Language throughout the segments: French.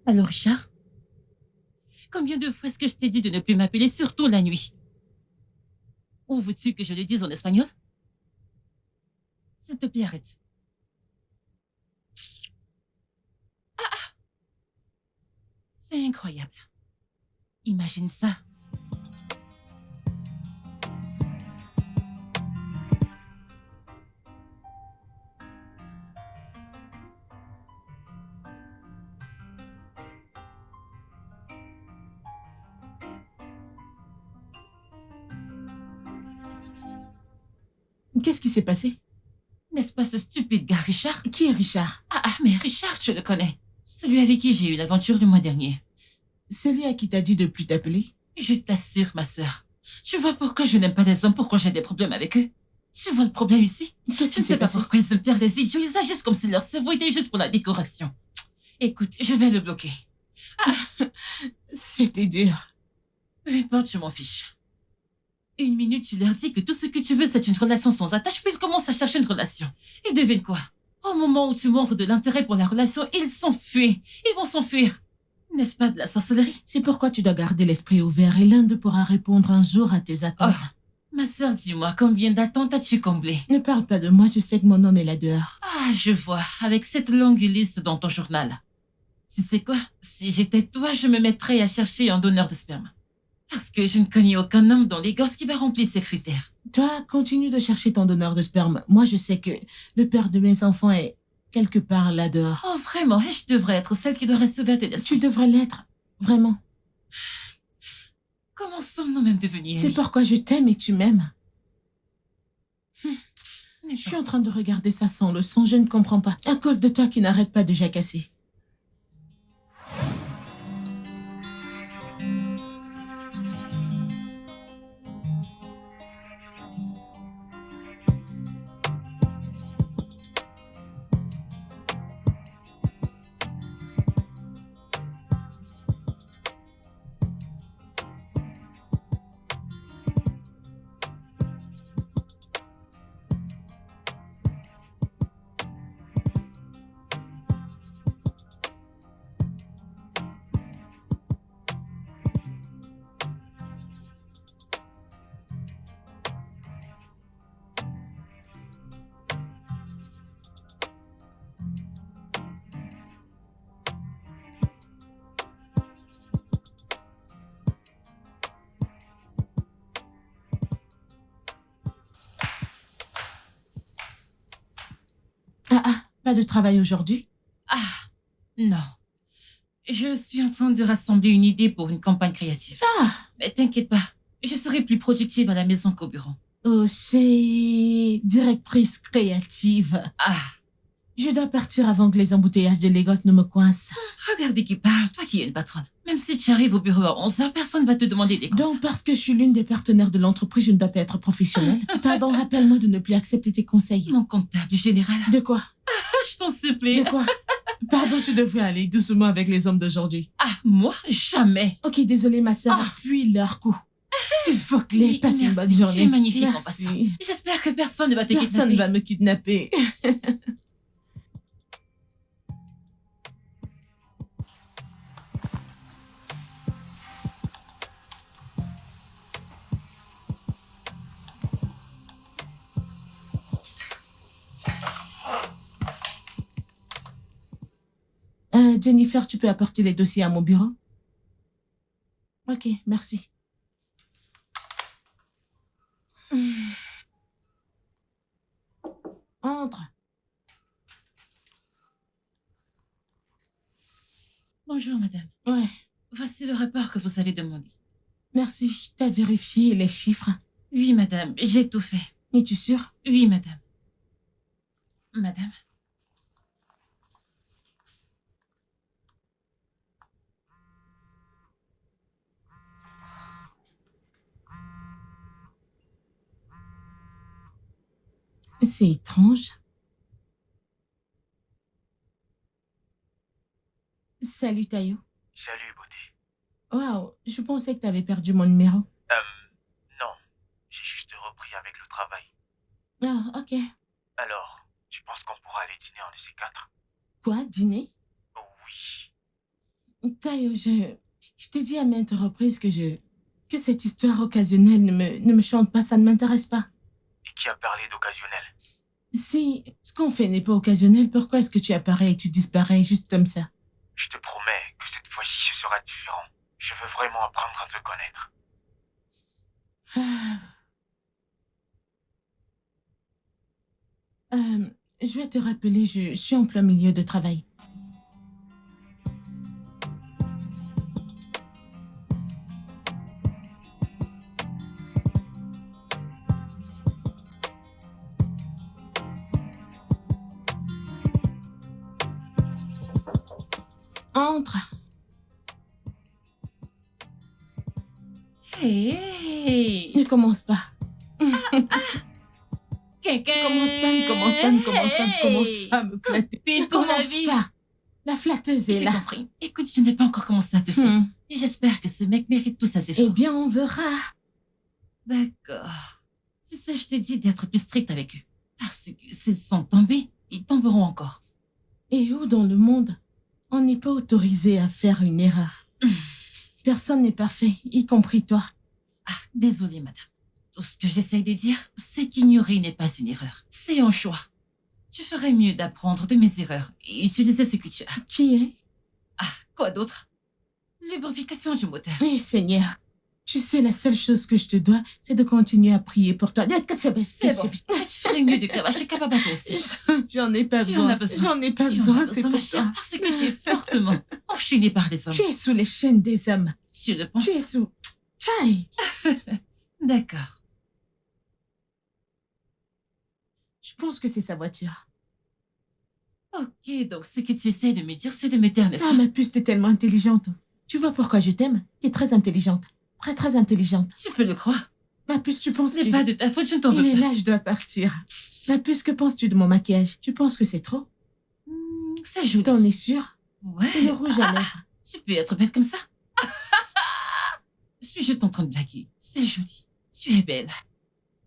Alors, Richard, combien de fois est-ce que je t'ai dit de ne plus m'appeler, surtout la nuit? Ou veux-tu que je le dise en espagnol? S'il te plaît, arrête. C'est incroyable. Imagine ça. Qu'est-ce qui s'est passé? N'est-ce pas ce stupide gars, Richard? Qui est Richard? Mais Richard, je le connais. Celui avec qui j'ai eu une aventure le mois dernier. Celui à qui t'a dit de plus t'appeler? Je t'assure, ma sœur. Tu vois pourquoi je n'aime pas les hommes, pourquoi j'ai des problèmes avec eux? Tu vois le problème ici? Qu'est-ce qui Je ne sais s'est pas passé? pourquoi ils aiment faire les idiots, ils agissent comme si leur cerveau était juste pour la décoration. Écoute, je vais le bloquer. C'était dur. Peu importe, je m'en fiche. Une minute, tu leur dis que tout ce que tu veux, c'est une relation sans attache, puis ils commencent à chercher une relation. Et devine quoi? Au moment où tu montres de l'intérêt pour la relation, ils s'enfuient. Ils vont s'enfuir. N'est-ce pas de la sorcellerie? C'est pourquoi tu dois garder l'esprit ouvert et l'un d'eux pourra répondre un jour à tes attentes. Ma sœur, dis-moi, combien d'attentes as-tu comblé? Ne parle pas de moi, je sais que mon homme est là dehors. Je vois, avec cette longue liste dans ton journal. Tu sais quoi? Si j'étais toi, je me mettrais à chercher un donneur de sperme. Parce que je ne connais aucun homme dans les gosses qui va remplir ces critères. Toi, continue de chercher ton donneur de sperme. Moi, je sais que le père de mes enfants est quelque part là dehors. Oh, vraiment, je devrais être celle qui doit recevoir tes Tu devrais l'être, vraiment. Comment sommes-nous même devenus amis? C'est pourquoi je t'aime et tu m'aimes. Je suis en train de regarder ça sans le son, je ne comprends pas. À cause de toi qui n'arrête pas de jacasser. Pas de travail aujourd'hui? Non. Je suis en train de rassembler une idée pour une campagne créative. Mais t'inquiète pas, je serai plus productive à la maison qu'au bureau. Oh, c'est directrice créative. Je dois partir avant que les embouteillages de Lagos ne me coincent. Regardez qui parle, toi qui es une patronne. Même si tu arrives au bureau à 11h, personne ne va te demander des comptes. Donc, parce que je suis l'une des partenaires de l'entreprise, je ne dois pas être professionnelle. Pardon, rappelle-moi de ne plus accepter tes conseils. Mon comptable général. De quoi? Je t'en supplie. De quoi? Pardon, tu devrais aller doucement avec les hommes d'aujourd'hui. Moi? Jamais. Ok, désolée, ma sœur. Appuie leur coup. S'il vous plaît, passe une bonne journée. Tu es magnifique en Merci. passant. J'espère que personne ne va te kidnapper. Personne ne va me kidnapper. Jennifer, tu peux apporter les dossiers à mon bureau? Ok, merci. Entre. Bonjour, madame. Ouais. Voici le rapport que vous avez demandé. Merci. T'as vérifié les chiffres? Oui, madame, j'ai tout fait. Es-tu sûre? Oui, madame. Madame? C'est étrange. Salut, Tayo. Salut, beauté. Waouh, je pensais que t'avais perdu mon numéro. Non. J'ai juste repris avec le travail. Ok. Alors, tu penses qu'on pourra aller dîner en de ces quatre? Quoi, dîner? Oh oui. Tayo, je t'ai dit à maintes reprises que cette histoire occasionnelle ne me chante pas, ça ne m'intéresse pas. Et qui a parlé d'occasionnel? Si ce qu'on fait n'est pas occasionnel, pourquoi est-ce que tu apparais et tu disparais juste comme ça? Je te promets que cette fois-ci, ce sera différent. Je veux vraiment apprendre à te connaître. Je vais te rappeler, je suis en plein milieu de travail. Entre. Hey! Ne commence pas. Quelqu'un! Ne commence pas à me flatter. Pile Ne pour la commence vie! pas. La flatteuse est J'ai là. compris. Écoute, je n'ai pas encore commencé à te flatter. Et j'espère que ce mec mérite tout ça, c'est Eh bien, on verra. D'accord. Tu sais, je t'ai dit d'être plus strict avec eux. Parce que s'ils sont tombés, ils tomberont encore. Et où dans le monde on n'est pas autorisé à faire une erreur? Personne n'est parfait, y compris toi. Ah, désolée, madame. Tout ce que j'essaye de dire, c'est qu'ignorer n'est pas une erreur. C'est un choix. Tu ferais mieux d'apprendre de mes erreurs et utiliser ce que tu as. Qui est? Ah, quoi d'autre? Lubrification du moteur. Eh Seigneur, tu sais, la seule chose que je te dois, c'est de continuer à prier pour toi. C'est bon. Tu ferais mieux de cavacher Kababa aussi. J'en ai pas Tu en besoin. as besoin. J'en ai pas Tu en as besoin, c'est besoin, ma pour chère, toi. parce que tu es fortement enchaînée par les hommes. Tu es sous les chaînes des hommes. Tu le penses? Tu es sous... Tchaï. D'accord. Je pense que c'est sa voiture. Ok, donc ce que tu essaies de me dire, c'est de me taire, n'est-ce Ah, pas? ma puce, t'es tellement intelligente. Tu vois pourquoi je t'aime? T'es très intelligente. Très, très intelligente. Tu peux le croire. Ma puce, tu penses Ce n'est que... pas de ta faute, je ne t'en Il veux est pas. là, je dois partir. Ma puce, que penses-tu de mon maquillage? Tu penses que c'est trop? C'est joli. T'en es sûre? Ouais. Et le rouge à lèvres? Tu peux être belle comme ça? Suis-je juste en train de blaguer? C'est joli. Tu es belle.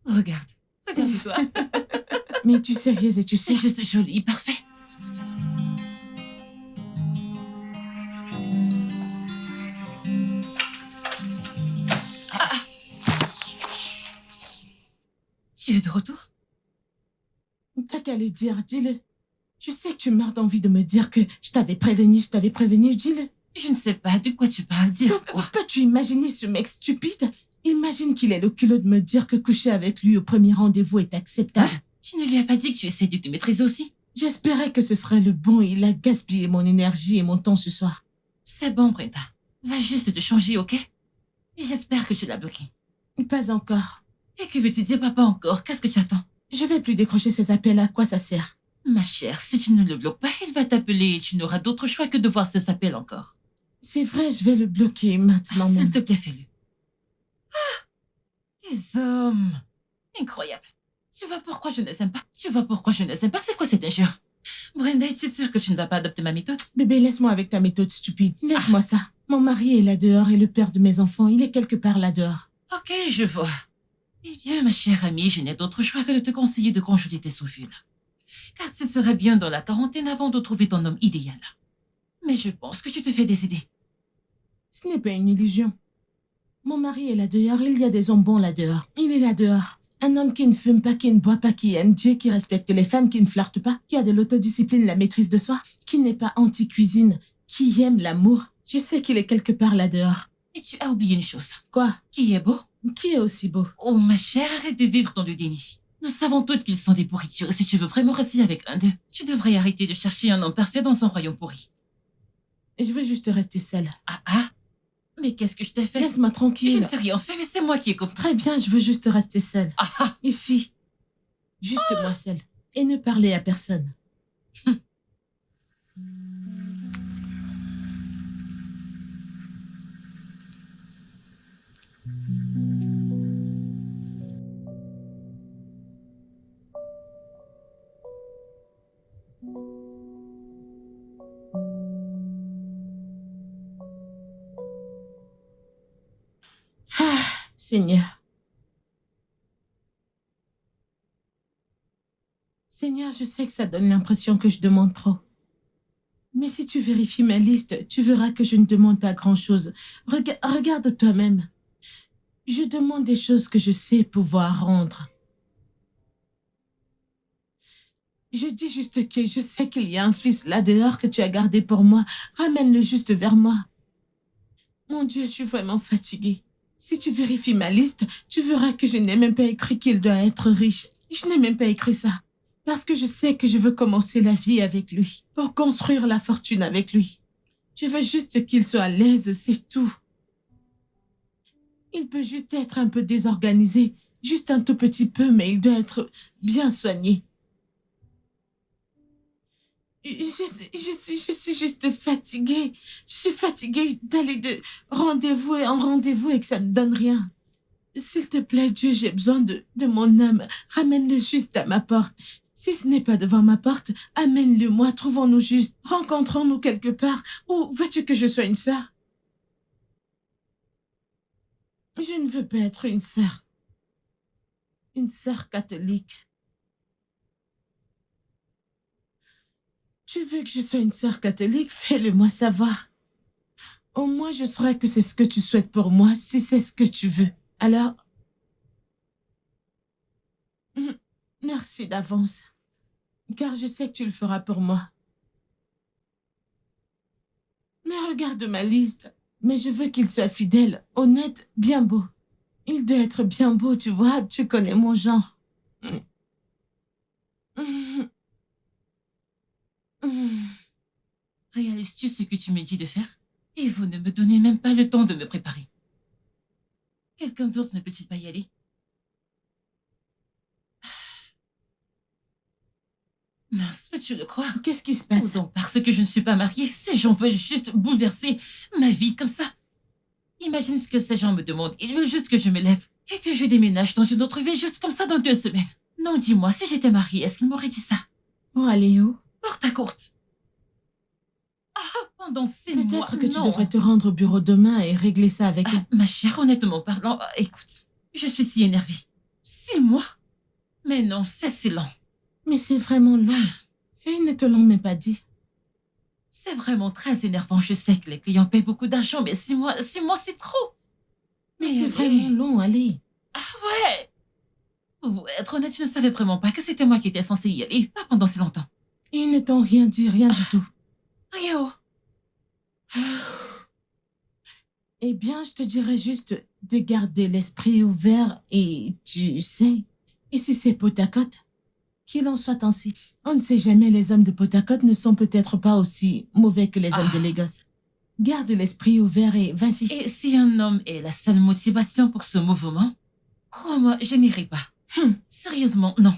Regarde. Regarde-toi. Mais tu es sérieuse et tu sais... C'est juste joli, parfait. Tu es de retour? T'as qu'à le dire, dis-le. Je sais que tu meurs d'envie de me dire que je t'avais prévenu, dis-le. Je ne sais pas de quoi tu parles, dire quoi? Peux-tu imaginer ce mec stupide? Imagine qu'il ait le culot de me dire que coucher avec lui au premier rendez-vous est acceptable. Hein? Tu ne lui as pas dit que tu essaies de te maîtriser aussi? J'espérais que ce serait le bon et il a gaspillé mon énergie et mon temps ce soir. C'est bon, Brenda. Va juste te changer, ok? Et j'espère que tu l'as bloqué. Pas encore. Et que veux-tu dire, papa, encore? Qu'est-ce que tu attends? Je vais plus décrocher ces appels, à quoi ça sert? Ma chère, si tu ne le bloques pas, il va t'appeler et tu n'auras d'autre choix que de voir ces appels encore. C'est vrai, je vais le bloquer maintenant même. S'il te plaît, fais-le. Ah! Des hommes! Incroyable. Tu vois pourquoi je ne les aime pas? Tu vois pourquoi je ne les aime pas? C'est quoi cette injure? Brenda, es-tu sûre que tu ne vas pas adopter ma méthode? Bébé, laisse-moi avec ta méthode stupide. Laisse-moi ça. Mon mari est là dehors et le père de mes enfants, il est quelque part là dehors. Ok, je vois. Eh bien, ma chère amie, je n'ai d'autre choix que de te conseiller de congeler tes ovules. Car tu serais bien dans la quarantaine avant de trouver ton homme idéal. Mais je pense que tu te fais des idées. Ce n'est pas une illusion. Mon mari est là dehors, il y a des hommes bons là dehors. Il est là dehors. Un homme qui ne fume pas, qui ne boit pas, qui aime Dieu, qui respecte les femmes, qui ne flirte pas, qui a de l'autodiscipline, la maîtrise de soi, qui n'est pas anti-cuisine, qui aime l'amour. Je sais qu'il est quelque part là dehors. Et tu as oublié une chose. Quoi? Qui est beau? Qui est aussi beau? Oh, ma chère, arrête de vivre dans le déni. Nous savons toutes qu'ils sont des pourritures, et si tu veux vraiment rester avec un d'eux, tu devrais arrêter de chercher un homme parfait dans un royaume pourri. Je veux juste rester seule. Ah ah? Mais qu'est-ce que je t'ai fait? Laisse-moi Je tranquille. ne t'ai rien fait, mais c'est moi qui ai compris. Très bien, je veux juste rester seule. Ah ah! Ici. Juste moi seule. Et ne parler à personne. Ah, Seigneur. Seigneur, je sais que ça donne l'impression que je demande trop. Mais si tu vérifies ma liste, tu verras que je ne demande pas grand-chose. Regarde toi-même. Je demande des choses que je sais pouvoir rendre. Je dis juste que je sais qu'il y a un fils là dehors que tu as gardé pour moi. Ramène-le juste vers moi. Mon Dieu, je suis vraiment fatiguée. Si tu vérifies ma liste, tu verras que je n'ai même pas écrit qu'il doit être riche. Je n'ai même pas écrit ça. Parce que je sais que je veux commencer la vie avec lui. Pour construire la fortune avec lui. Je veux juste qu'il soit à l'aise, c'est tout. Il peut juste être un peu désorganisé. Juste un tout petit peu, mais il doit être bien soigné. Je suis juste fatiguée. Je suis fatiguée d'aller de rendez-vous en rendez-vous et que ça ne donne rien. S'il te plaît, Dieu, j'ai besoin de mon âme. Ramène-le juste à ma porte. Si ce n'est pas devant ma porte, amène-le moi. Trouvons-nous juste. Rencontrons-nous quelque part. Ou veux-tu que je sois une sœur? Je ne veux pas être une sœur. Une sœur catholique. Tu veux que je sois une sœur catholique? Fais-le moi savoir. Au moins, je saurai que c'est ce que tu souhaites pour moi, si c'est ce que tu veux. Alors, merci d'avance, car je sais que tu le feras pour moi. Mais regarde ma liste. Mais je veux qu'il soit fidèle, honnête, bien beau. Il doit être bien beau, tu vois, tu connais mon genre. Réalises-tu ce que tu me dis de faire? Et vous ne me donnez même pas le temps de me préparer. Quelqu'un d'autre ne peut-il pas y aller? Mince, peux-tu le croire? Qu'est-ce qui se Ou passe? donc parce que je ne suis pas mariée, ces gens veulent juste bouleverser ma vie comme ça. Imagine ce que ces gens me demandent. Ils veulent juste que je me lève et que je déménage dans une autre ville juste comme ça dans 2 semaines. Non, dis-moi, si j'étais mariée, est-ce qu'ils m'auraient dit ça? Oh, Aléo, Porte à courte. Pendant 6 mois, peut-être que tu non. devrais te rendre au bureau demain et régler ça avec eux. Ma chère, honnêtement parlant, écoute, je suis si énervée. 6 mois? Mais non, c'est lent. Mais c'est vraiment long. Et ils ne te l'ont même pas dit. C'est vraiment très énervant. Je sais que les clients paient beaucoup d'argent, mais 6 mois, 6 mois, c'est trop. Mais Mais c'est allez. vraiment long, allez. Ouais. Pour être honnête, je ne savais vraiment pas que c'était moi qui étais censée y aller, pas pendant si longtemps. Ils ne t'ont rien dit, rien du tout. Rio. Eh bien, je te dirais juste de garder l'esprit ouvert et tu sais, ici c'est Potacote. Qu'il en soit ainsi. On ne sait jamais, les hommes de Potacote ne sont peut-être pas aussi mauvais que les hommes de Lagos. Garde l'esprit ouvert et vas-y. Et si un homme est la seule motivation pour ce mouvement, crois-moi, je n'irai pas. Sérieusement, non.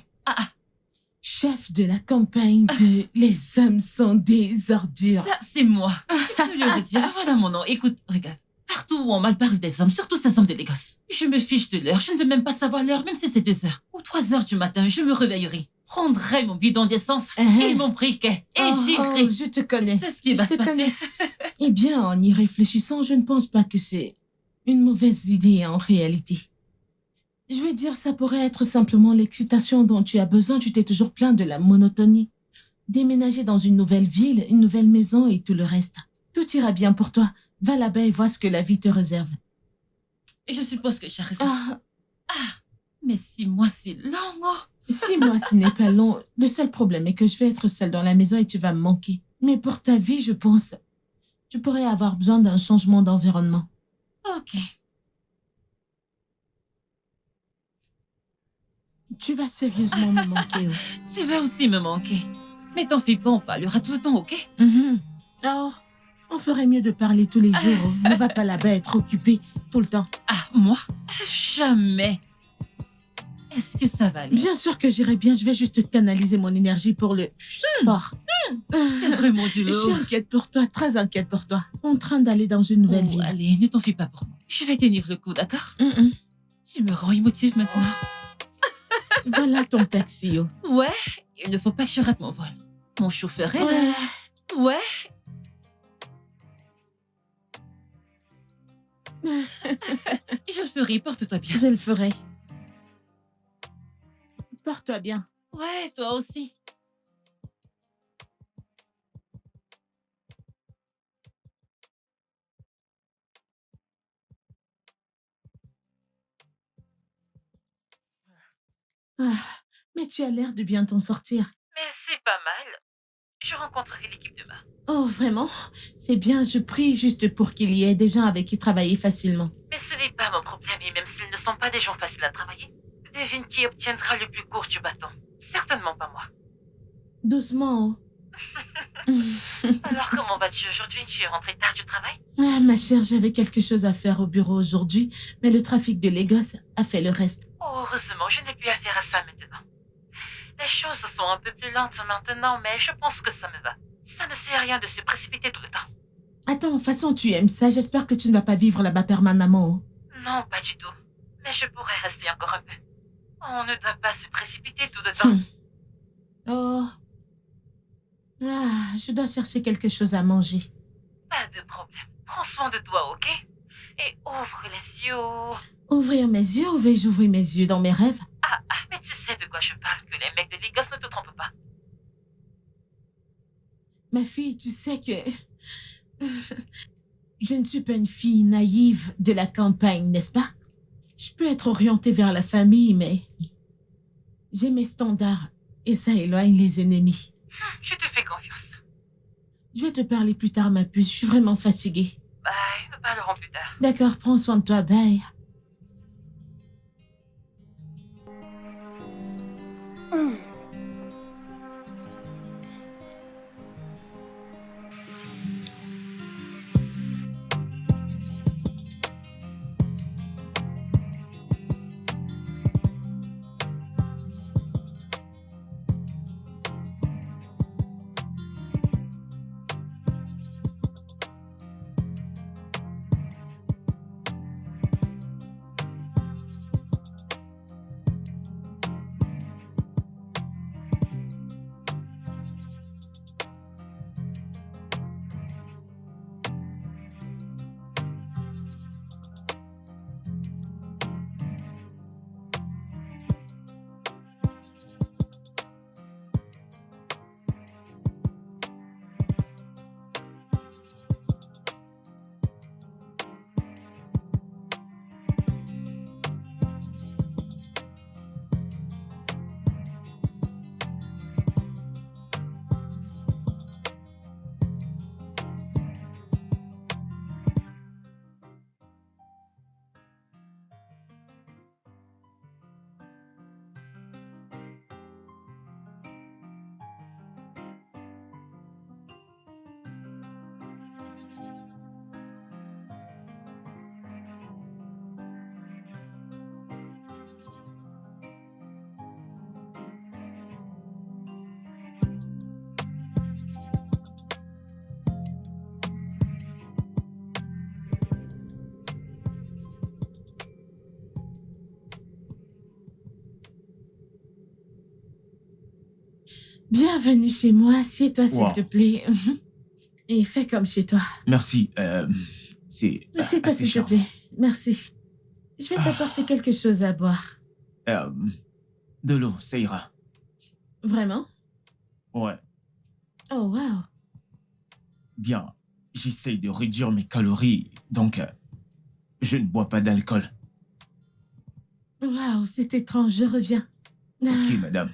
Chef de la campagne de Les hommes sont des ordures. Ça, c'est moi. Tu peux le redire. Voilà mon nom. Écoute, regarde. Partout où on mal parle des hommes, surtout ces hommes de Lagos. Je me fiche de l'heure. Je ne veux même pas savoir l'heure, même si c'est 2 heures ou 3 heures du matin. Je me réveillerai, prendrai mon bidon d'essence et mon briquet et j'irai. Je te connais. C'est ce qui va se passer. Eh bien, en y réfléchissant, je ne pense pas que c'est une mauvaise idée en réalité. Je veux dire, ça pourrait être simplement l'excitation dont tu as besoin. Tu t'es toujours plaint de la monotonie. Déménager dans une nouvelle ville, une nouvelle maison et tout le reste. Tout ira bien pour toi. Va là-bas et vois ce que la vie te réserve. Je suppose que j'ai raison. Mais 6 mois, c'est long. Oh. 6 mois, ce n'est pas long. Le seul problème est que je vais être seule dans la maison et tu vas me manquer. Mais pour ta vie, je pense, tu pourrais avoir besoin d'un changement d'environnement. Ok. Tu vas sérieusement me manquer. Tu vas aussi me manquer. Mais t'en fais pas, on parlera tout le temps, ok? Oh, on ferait mieux de parler tous les jours. Ne va pas là-bas être occupé tout le temps. Moi? Jamais. Est-ce que ça va aller? Bien sûr que j'irai bien. Je vais juste canaliser mon énergie pour le sport. C'est vraiment du Je lourd. suis inquiète pour toi, très inquiète pour toi. En train d'aller dans une nouvelle ville. Allez, ne t'en fie pas pour moi. Je vais tenir le coup, d'accord? Tu me rends émotive maintenant. Voilà ton taxi. Ouais, il ne faut pas que je rate mon vol. Mon chauffeur est là. Ouais. Je le ferai, porte-toi bien. Je le ferai. Porte-toi bien. Ouais, toi aussi. Mais tu as l'air de bien t'en sortir. Mais c'est pas mal. Je rencontrerai l'équipe demain. Oh, vraiment? C'est bien, je prie juste pour qu'il y ait des gens avec qui travailler facilement. Mais ce n'est pas mon problème, et même s'ils ne sont pas des gens faciles à travailler, devine qui obtiendra le plus court du bâton. Certainement pas moi. Doucement. Alors comment vas-tu aujourd'hui? Tu es rentrée tard du travail? Ah, ma chère, j'avais quelque chose à faire au bureau aujourd'hui, mais le trafic de Lagos a fait le reste. Oh, heureusement, je n'ai plus affaire à ça maintenant. Les choses sont un peu plus lentes maintenant, mais je pense que ça me va. Ça ne sert à rien de se précipiter tout le temps. Attends, de toute façon, tu aimes ça. J'espère que tu ne vas pas vivre là-bas permanemment. Non, pas du tout. Mais je pourrais rester encore un peu. On ne doit pas se précipiter tout le temps. Oh. Ah, je dois chercher quelque chose à manger. Pas de problème. Prends soin de toi, ok? Et ouvre les yeux. Ouvrir mes yeux ou vais-je ouvrir mes yeux dans mes rêves? Mais tu sais de quoi je parle, que les mecs de Lagos ne te trompent pas. Ma fille, tu sais que... Je ne suis pas une fille naïve de la campagne, n'est-ce pas? Je peux être orientée vers la famille, mais... J'ai mes standards et ça éloigne les ennemis. Je te fais confiance. Je vais te parler plus tard, ma puce. Je suis vraiment fatiguée. Bye, nous parlerons plus tard. D'accord, prends soin de toi, bye. Bienvenue chez moi. Assieds-toi, s'il Wow. te plaît. Et fais comme chez toi. Merci. C'est Assieds-toi, assez s'il te charmant. plaît. Merci. Je vais t'apporter quelque chose à boire. De l'eau, ça ira. Vraiment? Ouais. Oh, wow. Bien. J'essaye de réduire mes calories, donc je ne bois pas d'alcool. Wow, c'est étrange. Je reviens. Ok, madame.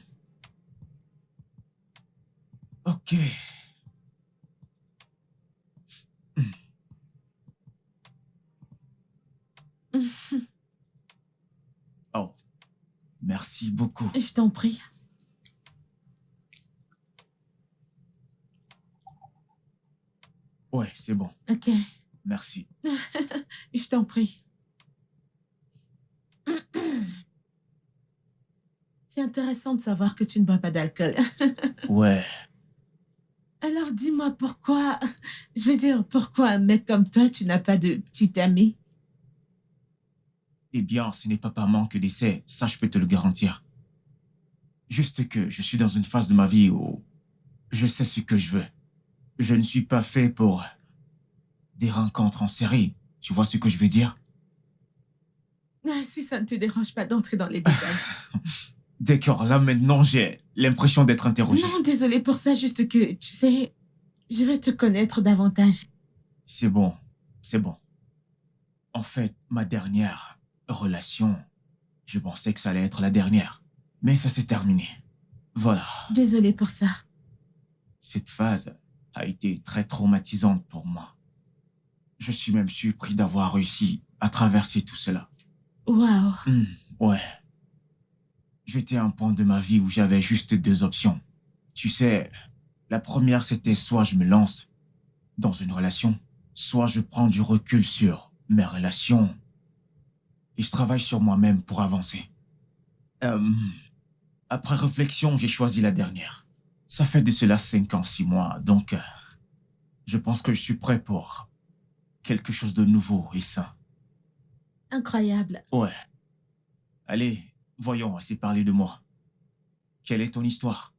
Ok. Oh. Merci beaucoup. Je t'en prie. Ouais, c'est bon. Ok. Merci. Je t'en prie. C'est intéressant de savoir que tu ne bois pas d'alcool. Ouais. Alors dis-moi pourquoi... Je veux dire, pourquoi un mec comme toi, tu n'as pas de petit ami? Eh bien, ce n'est pas par manque d'essai, ça je peux te le garantir. Juste que je suis dans une phase de ma vie où je sais ce que je veux. Je ne suis pas fait pour des rencontres en série. Tu vois ce que je veux dire? Ah, si ça ne te dérange pas d'entrer dans les détails. D'accord, là maintenant j'ai l'impression d'être interrogé. Non, désolé pour ça, juste que, tu sais, je veux te connaître davantage. C'est bon, c'est bon. En fait, ma dernière relation, je pensais que ça allait être la dernière. Mais ça s'est terminé. Voilà. Désolée pour ça. Cette phase a été très traumatisante pour moi. Je suis même surpris d'avoir réussi à traverser tout cela. Waouh. Ouais. J'étais à un point de ma vie où j'avais juste deux options. Tu sais, la première, c'était soit je me lance dans une relation, soit je prends du recul sur mes relations et je travaille sur moi-même pour avancer. Après réflexion, j'ai choisi la dernière. Ça fait de cela 5 ans, 6 mois, donc je pense que je suis prêt pour quelque chose de nouveau et sain. Incroyable. Ouais. Allez, voyons, assez parler de moi. Quelle est ton histoire?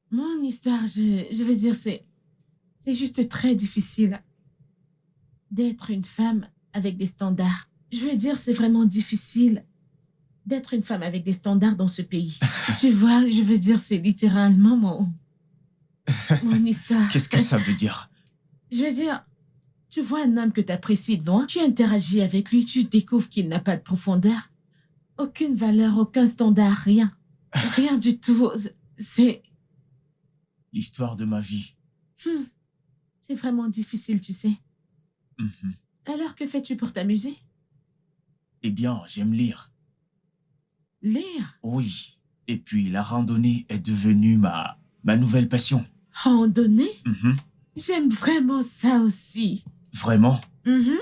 Mon histoire, je veux dire, c'est juste très difficile d'être une femme avec des standards. Je veux dire, c'est vraiment difficile d'être une femme avec des standards dans ce pays. Tu vois, je veux dire, c'est littéralement mon histoire. Qu'est-ce que ça veut dire? Je veux dire, tu vois un homme que tu apprécies de loin, tu interagis avec lui, tu découvres qu'il n'a pas de profondeur, aucune valeur, aucun standard, rien. Rien du tout. C'est L'histoire de ma vie. c'est vraiment difficile, tu sais. Mhm. Alors, que fais-tu pour t'amuser? Eh bien, j'aime lire. Lire? Oui. Et puis, la randonnée est devenue ma nouvelle passion. Randonnée? Mhm. J'aime vraiment ça aussi. Vraiment? Mhm.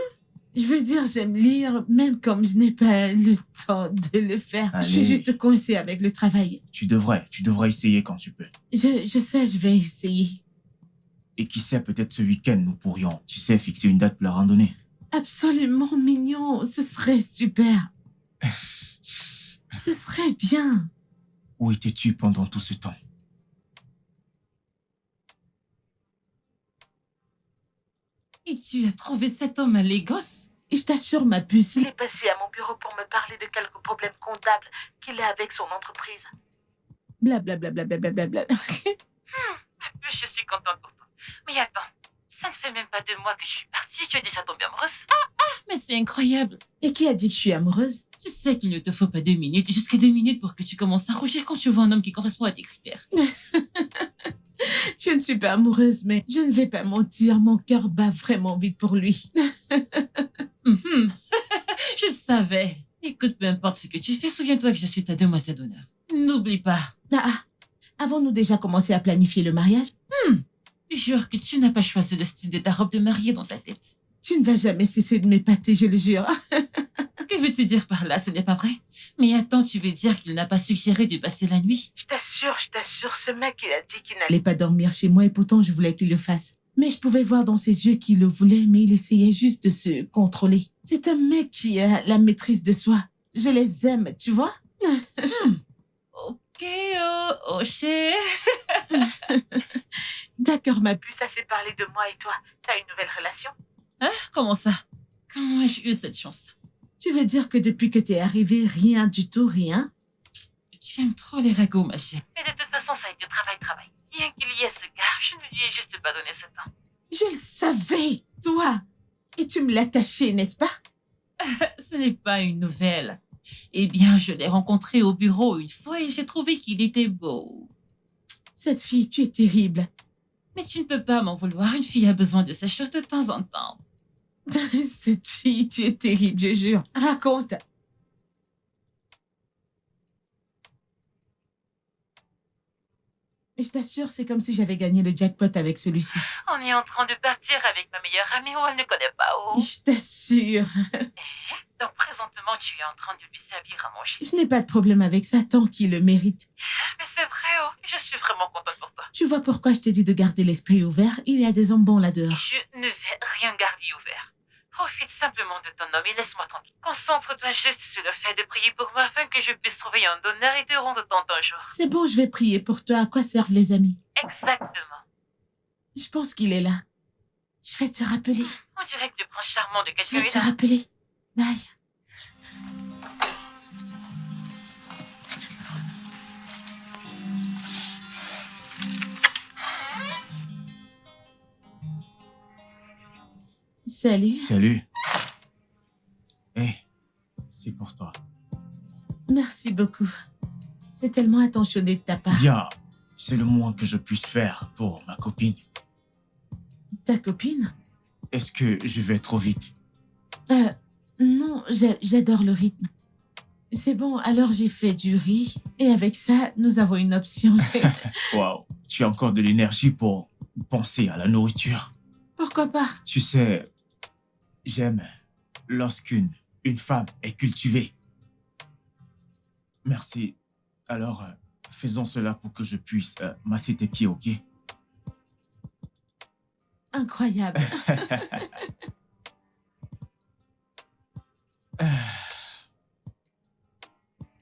Je veux dire, j'aime lire, même comme je n'ai pas le temps de le faire. Je suis Allez. juste coincée avec le travail. Tu devrais essayer quand tu peux. Je sais, je vais essayer. Et qui sait, peut-être ce week-end, nous pourrions, tu sais, fixer une date pour la randonnée. Absolument mignon, ce serait super. Ce serait bien. Où étais-tu pendant tout ce temps? Et tu as trouvé cet homme à Lagos? Et je t'assure, ma puce, il est passé à mon bureau pour me parler de quelques problèmes comptables qu'il a avec son entreprise. Blablabla. Je suis contente pour toi. Mais attends, ça ne fait même pas 2 mois que je suis partie, tu es déjà tombée amoureuse? Mais c'est incroyable. Et qui a dit que je suis amoureuse? Tu sais qu'il ne te faut pas 2 minutes, jusqu'à 2 minutes pour que tu commences à rougir quand tu vois un homme qui correspond à tes critères. Je ne suis pas amoureuse, mais je ne vais pas mentir, mon cœur bat vraiment vite pour lui. Mhm. Je le savais. Écoute, peu importe ce que tu fais, souviens-toi que je suis ta demoiselle d'honneur. N'oublie pas. Avons-nous déjà commencé à planifier le mariage? Jure que tu n'as pas choisi le style de ta robe de mariée dans ta tête. Tu ne vas jamais cesser de m'épater, je le jure. Que veux-tu dire par là? Ce n'est pas vrai. Mais attends, tu veux dire qu'il n'a pas suggéré de passer la nuit? Je t'assure, ce mec, il a dit qu'il n'allait pas dormir chez moi et pourtant je voulais qu'il le fasse. Mais je pouvais voir dans ses yeux qu'il le voulait, mais il essayait juste de se contrôler. C'est un mec qui a la maîtrise de soi. Je les aime, tu vois? Ok, oh chérie. D'accord, ma puce, assez parlé de moi et toi. T'as une nouvelle relation? Hein? Comment ça? Comment ai-je eu cette chance? Tu veux dire que depuis que t'es arrivée, rien du tout, rien? Tu aimes trop les ragots, ma chérie. Et de toute façon, ça a été travail. Bien qu'il y ait ce gars, je ne lui ai juste pas donné ce temps. Je le savais, toi! Et tu me l'as caché, n'est-ce pas? Ce n'est pas une nouvelle. Eh bien, je l'ai rencontré au bureau une fois et j'ai trouvé qu'il était beau. Cette fille, tu es terrible. Mais tu ne peux pas m'en vouloir, une fille a besoin de ces choses de temps en temps. Cette fille, tu es terrible, je jure. Raconte. Je t'assure, c'est comme si j'avais gagné le jackpot avec celui-ci. On est en train de partir avec ma meilleure amie où elle ne connaît pas où. Je t'assure. Donc présentement, tu es en train de lui servir à manger. Je n'ai pas de problème avec ça tant qu'il le mérite. Mais c'est vrai, oh, je suis vraiment contente pour toi. Tu vois pourquoi je t'ai dit de garder l'esprit ouvert? Il y a des hommes bons là-dehors. Je ne vais rien garder ouvert. Profite simplement de ton homme et laisse-moi tranquille. Concentre-toi juste sur le fait de prier pour moi afin que je puisse trouver un donneur et te rendre tant un jour. C'est bon, je vais prier pour toi. À quoi servent les amis? Exactement. Je pense qu'il est là. Je vais te rappeler. On dirait que le prince charmant de Je quelqu'un vais est te là. rappeler. Bye. Salut. Salut. Hé, c'est pour toi. Merci beaucoup. C'est tellement attentionné de ta part. Bien, c'est le moins que je puisse faire pour ma copine. Ta copine? Est-ce que je vais trop vite? Non, j'adore le rythme. C'est bon, alors j'ai fait du riz. Et avec ça, nous avons une option. Waouh, tu as encore de l'énergie pour penser à la nourriture. Pourquoi pas? Tu sais, j'aime lorsqu'une femme est cultivée. Merci. Alors, faisons cela pour que je puisse masser tes pieds, ok? Incroyable.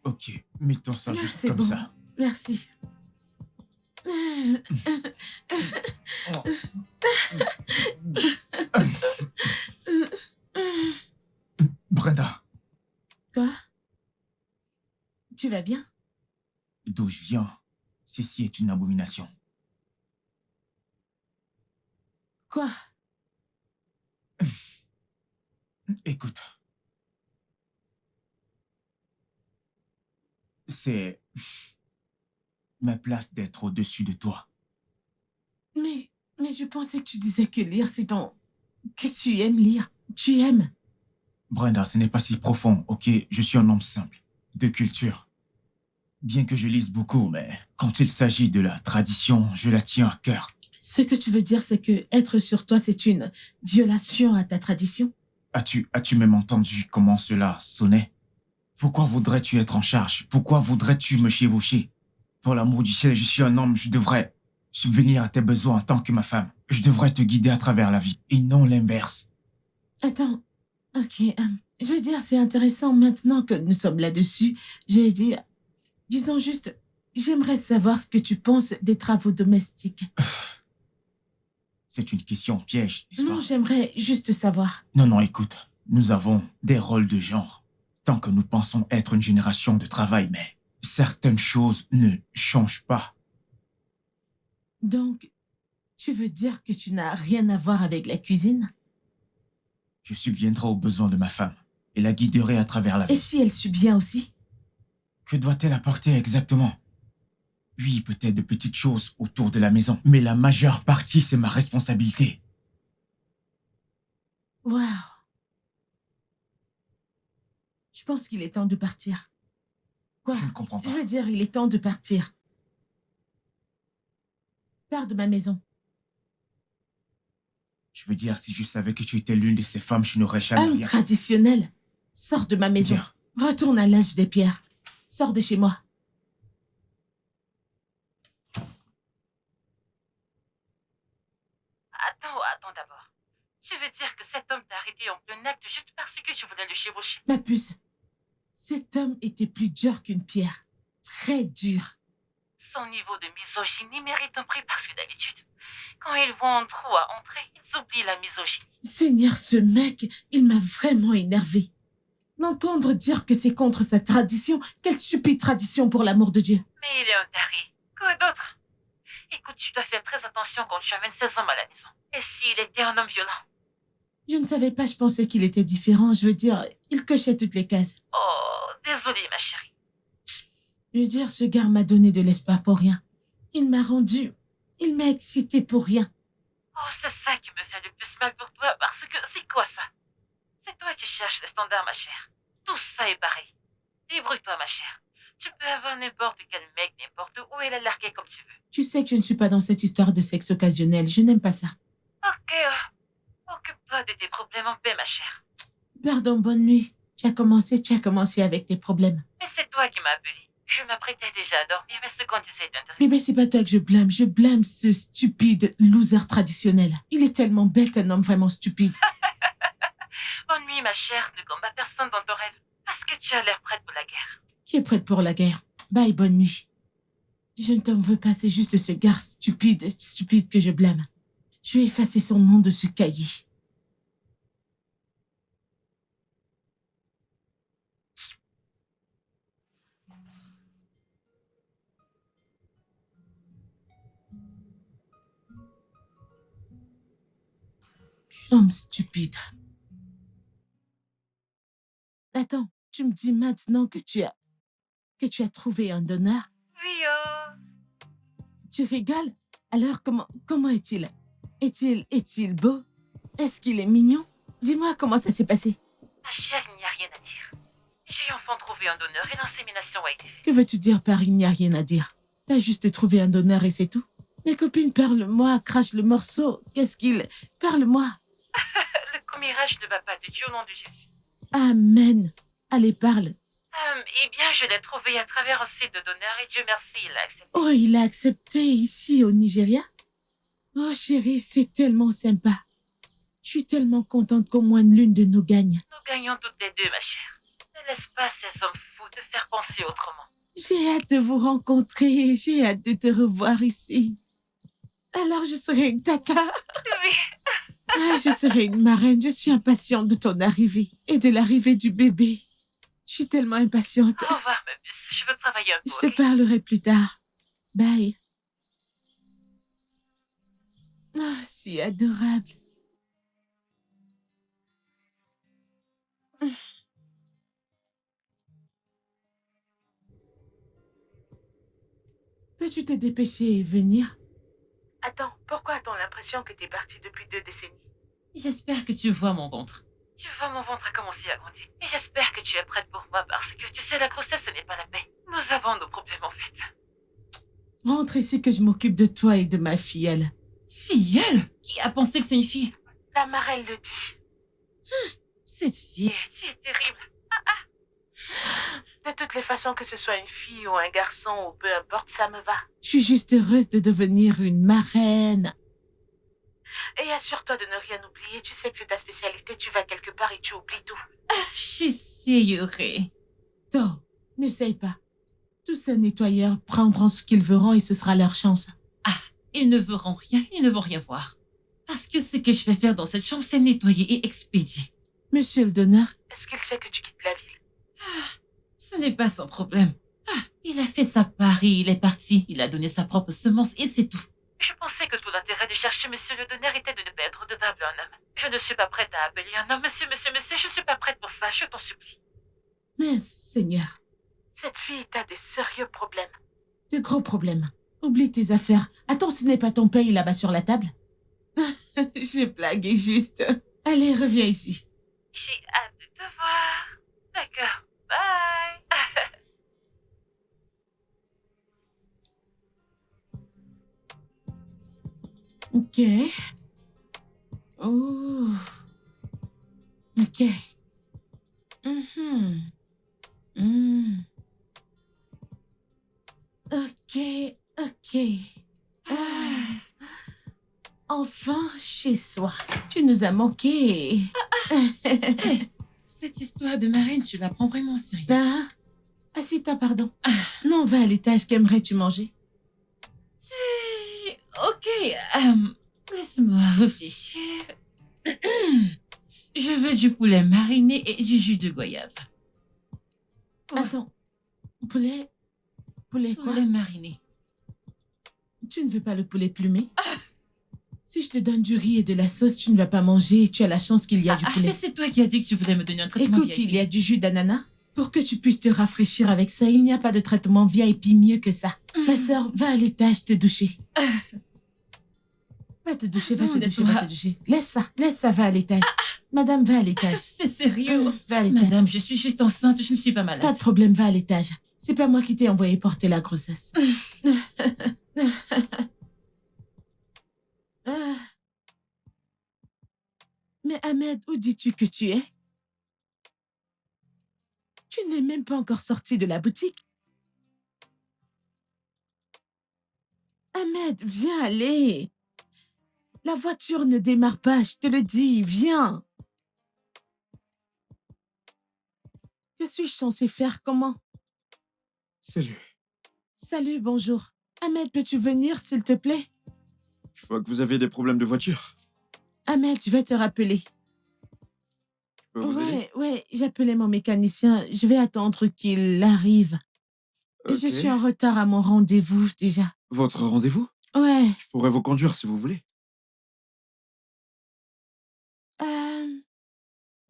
Ok, mettons ça juste C'est comme bon. ça. Merci. Brenda, Quoi? Tu vas bien? d'où je viens, ceci est une abomination. Quoi? Écoute, c'est ma place d'être au-dessus de toi. Mais je pensais que tu disais que lire, c'est ton... que tu aimes lire. Tu aimes. Brenda, ce n'est pas si profond, ok? Je suis un homme simple, de culture. Bien que je lise beaucoup, mais quand il s'agit de la tradition, je la tiens à cœur. Ce que tu veux dire, c'est que être sur toi, c'est une violation à ta tradition? As-tu même entendu comment cela sonnait? Pourquoi voudrais-tu être en charge? Pourquoi voudrais-tu me chevaucher? Pour l'amour du ciel, je suis un homme, je devrais subvenir à tes besoins en tant que ma femme. Je devrais te guider à travers la vie, et non l'inverse. Attends. Ok. Je veux dire, c'est intéressant maintenant que nous sommes là-dessus. J'ai dit... Disons juste... J'aimerais savoir ce que tu penses des travaux domestiques. C'est une question piège, n'est-ce pas? Non, j'aimerais juste savoir. Non, écoute, nous avons des rôles de genre. Tant que nous pensons être une génération de travail, mais certaines choses ne changent pas. Donc, tu veux dire que tu n'as rien à voir avec la cuisine? Je subviendrai aux besoins de ma femme et la guiderai à travers la Et vie. si elle subvient aussi? Que doit-elle apporter exactement? Oui, peut-être de petites choses autour de la maison, mais la majeure partie, c'est ma responsabilité. Waouh. Je pense qu'il est temps de partir. Quoi? Je ne comprends Je pas. veux dire, il est temps de partir. Pars de ma maison. Je veux dire, si je savais que tu étais l'une de ces femmes, je n'aurais jamais Homme rien. traditionnel. Sors de ma maison. Bien. Retourne à l'âge des pierres. Sors de chez moi. Attends d'abord. Tu veux dire que cet homme t'a arrêté en plein acte juste parce que tu voulais le chevaucher? Ma puce. Cet homme était plus dur qu'une pierre. Très dur. Son niveau de misogynie mérite un prix parce que d'habitude, quand ils voient un trou à entrer, ils oublient la misogynie. Seigneur, ce mec, il m'a vraiment énervé. L'entendre dire que c'est contre sa tradition, quelle stupide tradition pour l'amour de Dieu. Mais il est un taré. Quoi d'autre? Écoute, tu dois faire très attention quand tu amènes ces hommes à la maison. Et s'il était un homme violent? Je ne savais pas, je pensais qu'il était différent. Je veux dire, il cochait toutes les cases. Oh, désolée, ma chérie. Je veux dire, ce gars m'a donné de l'espoir pour rien. Il m'a excité pour rien. Oh, c'est ça qui me fait le plus mal pour toi, parce que c'est quoi ça? C'est toi qui cherches les standards, ma chère. Tout ça est pareil. Débrouille-toi, ma chère. Tu peux avoir n'importe quel mec, n'importe où, et la larguer comme tu veux. Tu sais que je ne suis pas dans cette histoire de sexe occasionnel. Je n'aime pas ça. Ok, occupe-toi de tes problèmes en paix, ma chère. Pardon, bonne nuit. Tu as commencé avec tes problèmes. Mais c'est toi qui m'as appelé. Je m'apprêtais déjà à dormir, mais ce qu'on disait est intéressant. Mais c'est pas toi que je blâme ce stupide loser traditionnel. Il est tellement bête, un homme vraiment stupide. Bonne nuit, ma chère. Ne combat personne dans ton rêve. Parce que tu as l'air prête pour la guerre. Qui est prête pour la guerre? Bye, bonne nuit. Je ne t'en veux pas, c'est juste ce gars stupide que je blâme. Je vais effacer son nom de ce cahier. Homme stupide. Attends, tu me dis maintenant que tu as... que tu as trouvé un donneur? Oui, Tu rigoles? Alors, comment est-il? Est-il beau? Est-ce qu'il est mignon? Dis-moi comment ça s'est passé. ma chère, il n'y a rien à dire. J'ai enfin trouvé un donneur et l'insémination a été faite. Que veux-tu dire par il n'y a rien à dire? T'as juste trouvé un donneur et c'est tout? Mes copines, parle-moi, crache le morceau. Qu'est-ce qu'il... Parle-moi. Le commérage ne va pas de Dieu au nom de Jésus. Amen. Allez, parle. Eh bien, je l'ai trouvé à travers un site de donneurs et Dieu merci, il a accepté. Oh, il a accepté ici au Nigeria? Oh, chérie, c'est tellement sympa. Je suis tellement contente qu'au moins l'une de nous gagne. Nous gagnons toutes les deux, ma chère. Ne laisse pas ces hommes fous te faire penser autrement. J'ai hâte de vous rencontrer. J'ai hâte de te revoir ici. Alors, je serai une tata. Oui. Ah, je serai une marraine. Je suis impatiente de ton arrivée et de l'arrivée du bébé. Je suis tellement impatiente. Au revoir, ma puce. Je veux travailler un peu. Je te Ok? parlerai plus tard. Bye. Ah, si adorable. Peux-tu te dépêcher et venir? Attends, pourquoi a-t-on l'impression que t'es partie depuis 2 décennies? J'espère que tu vois mon ventre. Tu vois, mon ventre a commencé à grandir. Et j'espère que tu es prête pour moi parce que tu sais, la grossesse, ce n'est pas la paix. Nous avons nos problèmes, en fait. Rentre ici que je m'occupe de toi et de ma filleule. Filleule? Qui a pensé que c'est une fille? La marraine le dit. Cette fille, tu es terrible. De toutes les façons, que ce soit une fille ou un garçon ou peu importe, ça me va. Je suis juste heureuse de devenir une marraine. Et assure-toi de ne rien oublier. Tu sais que c'est ta spécialité. Tu vas quelque part et tu oublies tout. J'essayerai. To, n'essaye pas. Tous ces nettoyeurs prendront ce qu'ils verront et ce sera leur chance. Ils ne verront rien, ils ne vont rien voir. Parce que ce que je vais faire dans cette chambre, c'est nettoyer et expédier. Monsieur le donneur, est-ce qu'il sait que tu quittes la ville? Ce n'est pas son problème. Il a fait sa part et il est parti. Il a donné sa propre semence et c'est tout. Je pensais que tout l'intérêt de chercher monsieur le donneur était de ne pas être redevable à un homme. Je ne suis pas prête à appeler un homme monsieur, je ne suis pas prête pour ça, je t'en supplie. Mais Seigneur, cette fille a des sérieux problèmes. De gros problèmes. Oublie tes affaires. Attends, ce n'est pas ton paye là-bas sur la table? J'ai blagué juste. Allez, reviens ici. J'ai hâte de te voir. D'accord, bye. Ok. Oh. Ok. Ok. Enfin, chez soi. Tu nous as manqué. Cette histoire de marraine, tu la prends vraiment au sérieux. Ah, assis-toi, pardon. Non, va à l'étage. Qu'aimerais-tu manger? Ok, laisse-moi réfléchir. Je veux du poulet mariné et du jus de goyave. Attends. Poulet quoi? Poulet mariné. Tu ne veux pas le poulet plumé? Si je te donne du riz et de la sauce, tu ne vas pas manger. Tu as la chance qu'il y a du poulet. Mais c'est toi qui as dit que tu voulais me donner un traitement Écoute, VIP. il y a du jus d'ananas. Pour que tu puisses te rafraîchir avec ça, il n'y a pas de traitement VIP mieux que ça. Ma sœur, va à l'étage te doucher. Va te doucher, va Non, te doucher, va te doucher. Laisse ça, va à l'étage. Madame, va à l'étage. C'est sérieux. Va à l'étage. Madame, je suis juste enceinte, je ne suis pas malade. Pas de problème, va à l'étage. C'est pas moi qui t'ai envoyé porter la grossesse. Mais Ahmed, où dis-tu que tu es? Tu n'es même pas encore sorti de la boutique. Ahmed, viens aller. La voiture ne démarre pas, je te le dis, viens. Que suis-je censée faire? Comment? Salut. Salut, bonjour. Ahmed, peux-tu venir, s'il te plaît? Je vois que vous avez des problèmes de voiture. Ahmed, je vais te rappeler. Je peux vous aider? Ouais, j'appelais mon mécanicien. Je vais attendre qu'il arrive. Et je Ok. suis en retard à mon rendez-vous, déjà. Votre rendez-vous? Ouais. Je pourrais vous conduire si vous voulez.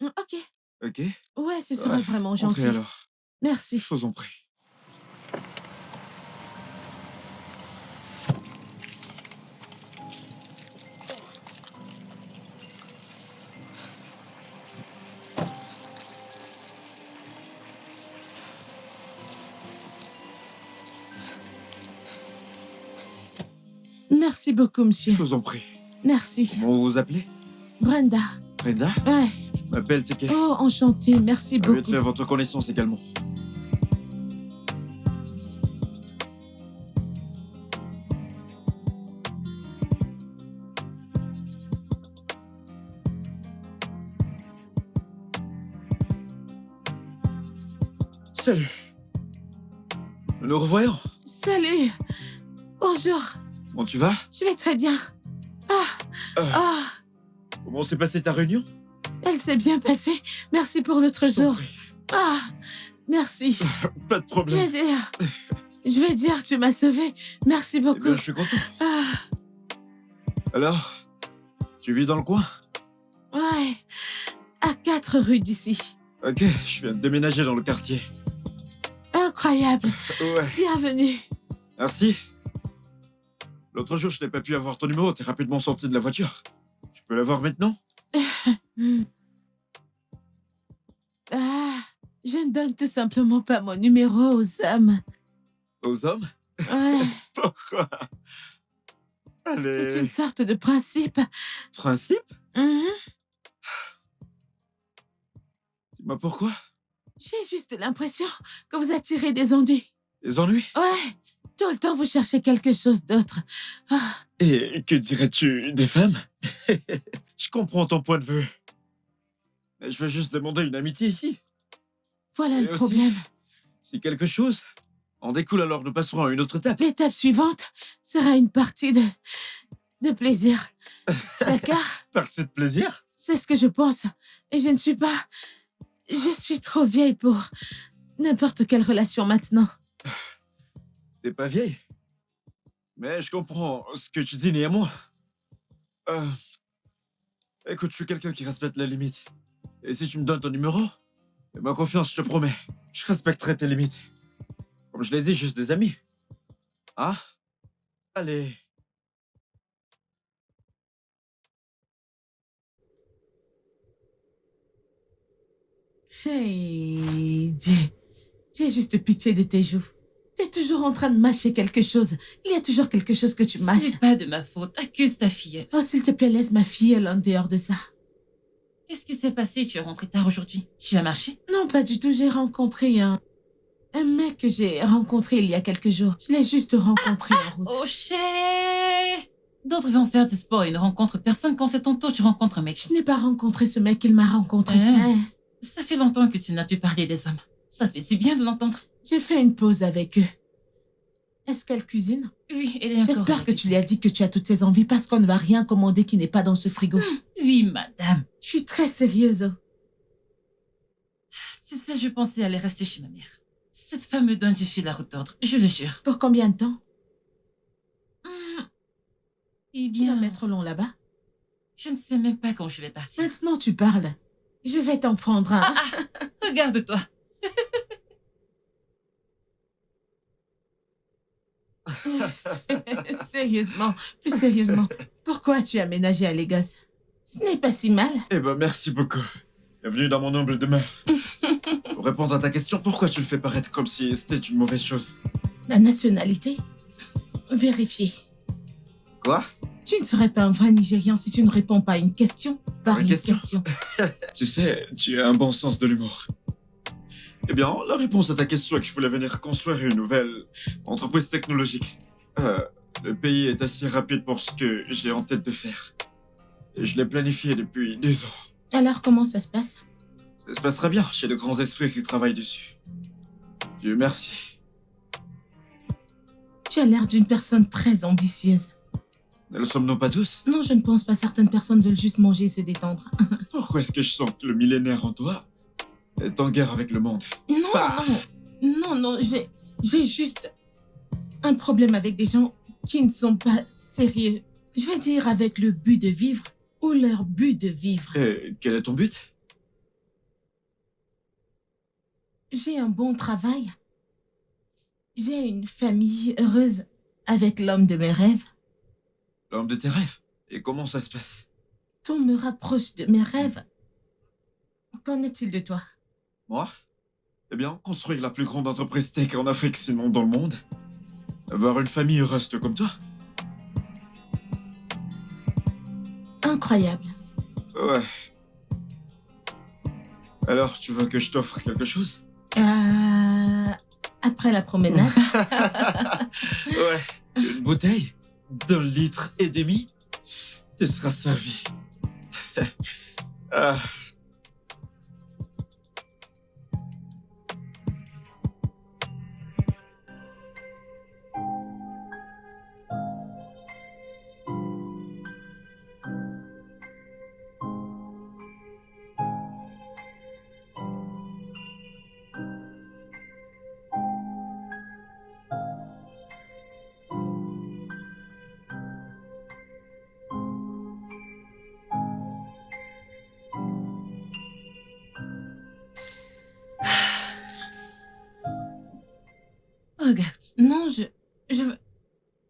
Ok. Ok. Ouais, ce sera vraiment Entrez gentil. alors. Merci. Je vous en prie. Merci beaucoup, monsieur. Je vous en prie. Merci. Comment vous vous appelez? Brenda. Brenda? Ouais. Je m'appelle Teke. Oh, enchantée. Merci Ravi de beaucoup. faire votre connaissance également. Salut. Nous nous revoyons. Salut. Bonjour. Comment tu vas? Je vais très bien. Ah, Comment s'est passée ta réunion? elle s'est bien passée. Merci pour l'autre Je t'en jour. prie. Ah, merci. Pas de problème. Je vais dire, tu m'as sauvé. Merci Eh beaucoup. bien, je suis content. Ah, Alors, tu vis dans le coin? ouais. À 4 rues d'ici. Ok, je viens de déménager dans le quartier. Incroyable. Ouais, Bienvenue. merci. L'autre jour, je n'ai pas pu avoir ton numéro, t'es rapidement sorti de la voiture. Je peux l'avoir maintenant? Ah, je ne donne tout simplement pas mon numéro aux hommes. Aux hommes? Ouais, Pourquoi? c'est Allez. une sorte de principe. Principe? Mhm. Dis-moi pourquoi? J'ai juste l'impression que vous attirez des ennuis. Des ennuis? Ouais, tout le temps vous cherchez quelque chose d'autre. Ah, Et que dirais-tu des femmes? Je comprends ton point de vue. Mais je veux juste demander une amitié ici. voilà Et le aussi- problème. Si quelque chose en découle, alors nous passerons à une autre étape. L'étape suivante sera une partie de plaisir. D'accord? Partie de plaisir? C'est ce que je pense. Et je ne suis pas... Je suis trop vieille pour n'importe quelle relation maintenant. T'es pas vieille. Mais je comprends ce que tu dis, néanmoins. Écoute, je suis quelqu'un qui respecte la limite. Et si tu me donnes ton numéro, fais-moi confiance, je te promets. Je respecterai tes limites. Comme je l'ai dit, juste des amis. Ah? Allez. Hey, j'ai juste pitié de tes joues. T'es toujours en train de mâcher quelque chose. Il y a toujours quelque chose que tu Ce mâches. n'est pas de ma faute. Accuse ta fille. Oh, s'il te plaît, laisse ma fille en dehors de ça. Qu'est-ce qui s'est passé? Tu es rentré tard aujourd'hui. Tu as marché? Non, pas du tout. J'ai rencontré un mec que j'ai rencontré il y a quelques jours. Je l'ai juste rencontré en route. Oh, cher! D'autres vont faire du sport et ne rencontrent personne quand c'est ton tour, tu rencontres un mec. Je n'ai pas rencontré ce mec, il m'a rencontré. Ah. Ouais. Ça fait longtemps que tu n'as plus parlé des hommes. Ça fait du bien de l'entendre. J'ai fait une pause avec eux. Est-ce qu'elle cuisine? Oui, elle est encore... J'espère que tu lui as dit que tu as toutes ces envies parce qu'on ne va rien commander qui n'est pas dans ce frigo. Oui, madame. Je suis très sérieuse. Tu sais, je pensais aller rester chez ma mère. Cette femme me donne du fil à retordre, je le jure. Pour combien de temps? Eh Tu vas bien, mettre long là-bas. je ne sais même pas quand je vais partir. Maintenant, tu parles. Je vais t'en prendre un. Regarde-toi. Sérieusement, plus sérieusement. Pourquoi tu as aménagé à Lagos? Ce n'est pas si mal. Eh ben, merci beaucoup. Bienvenue dans mon humble demeure. Pour répondre à ta question, pourquoi tu le fais paraître comme si c'était une mauvaise chose? La nationalité? Vérifier. Quoi? Tu ne serais pas un vrai Nigérian si tu ne réponds pas à une question par Une une question. question. Tu sais, tu as un bon sens de l'humour. Eh bien, la réponse à ta question est que je voulais venir construire une nouvelle entreprise technologique. Le pays est assez rapide pour ce que j'ai en tête de faire. Et je l'ai planifié depuis 2 ans. Alors, comment ça se passe? Ça se passe très bien, j'ai de grands esprits qui travaillent dessus. Dieu merci. Tu as l'air d'une personne très ambitieuse. Ne le sommes-nous pas tous? Non, je ne pense pas. Certaines personnes veulent juste manger et se détendre. Pourquoi est-ce que je sens que le millénaire en toi est en guerre avec le monde? Non, Bah. non, j'ai juste un problème avec des gens qui ne sont pas sérieux. Je veux dire avec le but de vivre ou leur but de vivre. Et quel est ton but? J'ai un bon travail. J'ai une famille heureuse avec l'homme de mes rêves. L'homme de tes rêves. Et comment ça se passe? Tout me rapproche de mes rêves. Qu'en est-il de toi? Moi? Eh bien, construire la plus grande entreprise tech en Afrique, sinon dans le monde. Avoir une famille heureuse comme toi. Incroyable. Ouais. Alors, tu veux que je t'offre quelque chose? Après la promenade. Ouais. Une bouteille d'1,5 litre. Tu seras servi. Ah. Regarde. Non,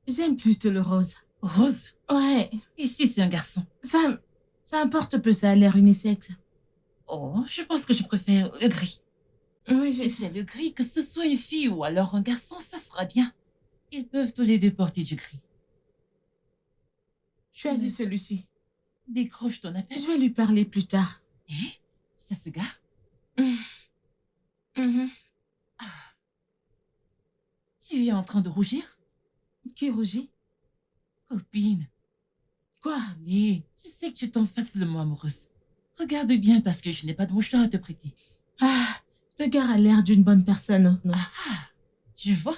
j'aime plutôt le rose. Rose. Ouais, Ici, c'est un garçon. ça importe peu, ça a l'air unisexe. Oh, je pense que je préfère le gris. Oui, Si c'est le gris, que ce soit une fille ou alors un garçon, ça sera bien. Ils peuvent tous les deux porter du gris. choisis celui-ci. Décroche ton appel. Je vais lui parler plus tard. Ça se gare. Mhm. Tu es en train de rougir? Qui rougit? Copine. Quoi? Allez, tu sais que tu tombes facilement amoureuse. Regarde bien parce que je n'ai pas de mouchoir à te prêter. Le gars a l'air d'une bonne personne. Non. Tu vois?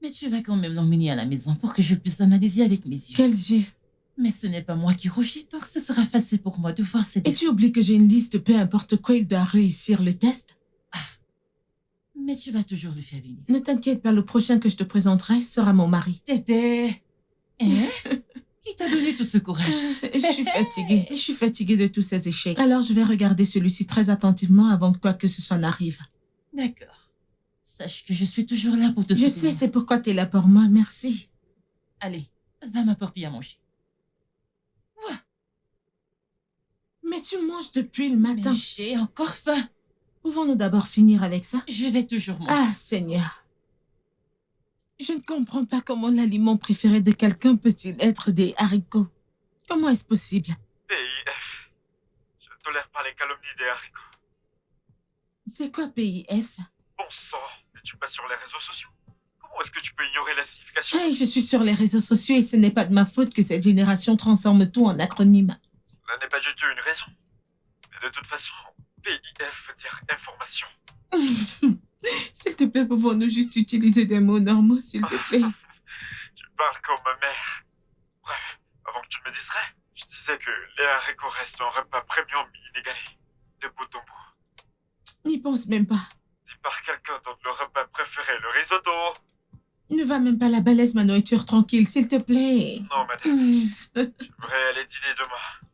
Mais tu vas quand même l'emmener à la maison pour que je puisse l'analyser avec mes yeux. Quels yeux? Mais ce n'est pas moi qui rougis, donc ce sera facile pour moi de voir ses Et défauts. tu oublies que j'ai une liste, peu importe quoi, il doit réussir le test. Mais tu vas toujours le faire venir. Ne t'inquiète pas, le prochain que je te présenterai sera mon mari. Tété. Hein? Qui t'a donné tout ce courage? Je suis fatiguée de tous ces échecs. Alors je vais regarder celui-ci très attentivement avant que quoi que ce soit n'arrive. D'accord. Sache que je suis toujours là pour te Je soutenir. sais, c'est pourquoi tu es là pour moi, merci. Allez, va m'apporter à manger. Mais tu manges depuis le matin. Mais j'ai encore faim. Pouvons-nous d'abord finir avec ça? Je vais toujours manger. Ah, Seigneur. Je ne comprends pas comment l'aliment préféré de quelqu'un peut-il être des haricots. Comment est-ce possible? PIF. Je ne tolère pas les calomnies des haricots. C'est quoi PIF? Bon sang, es-tu pas sur les réseaux sociaux? Comment est-ce que tu peux ignorer la signification? Hey, je suis sur les réseaux sociaux et ce n'est pas de ma faute que cette génération transforme tout en acronyme. Cela n'est pas du tout une raison. Mais de toute façon, PIF veut dire information. S'il te plaît, pouvons-nous juste utiliser des mots normaux, s'il te plaît? Tu parles comme ma mère. Bref, avant que tu me distrais, je disais que les haricots restent un repas premium inégalé. De bout en bout. N'y pense même pas. Dit par quelqu'un dont le repas préféré est le risotto. Ne va même pas la balèze ma nourriture tranquille, s'il te plaît. Non, madame. J'aimerais aller dîner demain.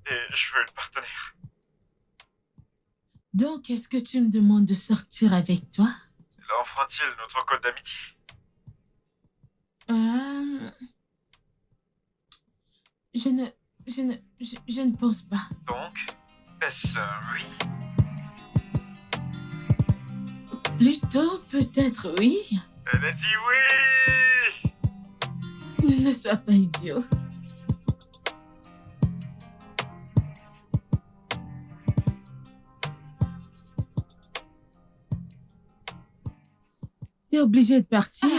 Et je veux une partenaire. Donc, est-ce que tu me demandes de sortir avec toi? Cela enfreint-il notre code d'amitié? Je ne pense pas. Donc, est-ce un oui? Plutôt, peut-être oui. Elle a dit oui! Ne sois pas idiot. T'es obligé de partir.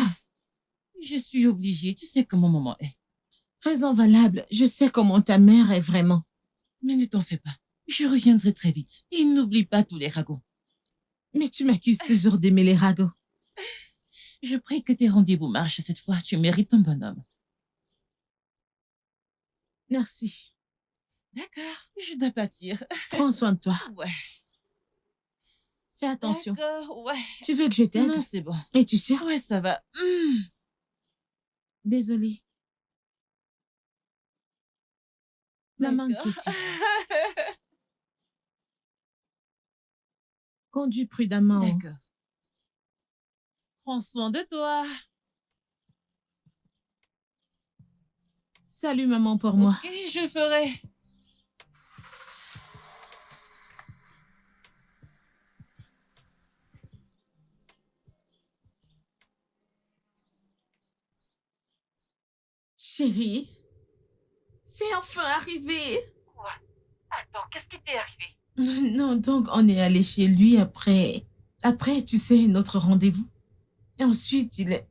Je suis obligée, tu sais comment maman est. Raison valable, je sais comment ta mère est vraiment. Mais ne t'en fais pas. Je reviendrai très vite. Et n'oublie pas tous les ragots. Mais tu m'accuses toujours d'aimer les ragots. Je prie que tes rendez-vous marchent cette fois. Tu mérites un bonhomme. Merci. D'accord, je dois partir. Prends soin de toi. Ouais. Fais attention. D'accord, ouais. Tu veux que je t'aide? Non, c'est bon. Es-tu sûre? Ouais, ça va. Désolée. Maman D'accord. Kitty. Conduis prudemment. D'accord. Prends soin de toi. Salut maman pour moi. Ok, je ferai. Chérie, C'est enfin arrivé. Quoi? Attends, qu'est-ce qui t'est arrivé? Non, donc on est allé chez lui après... Après, tu sais, notre rendez-vous. Et ensuite, il est...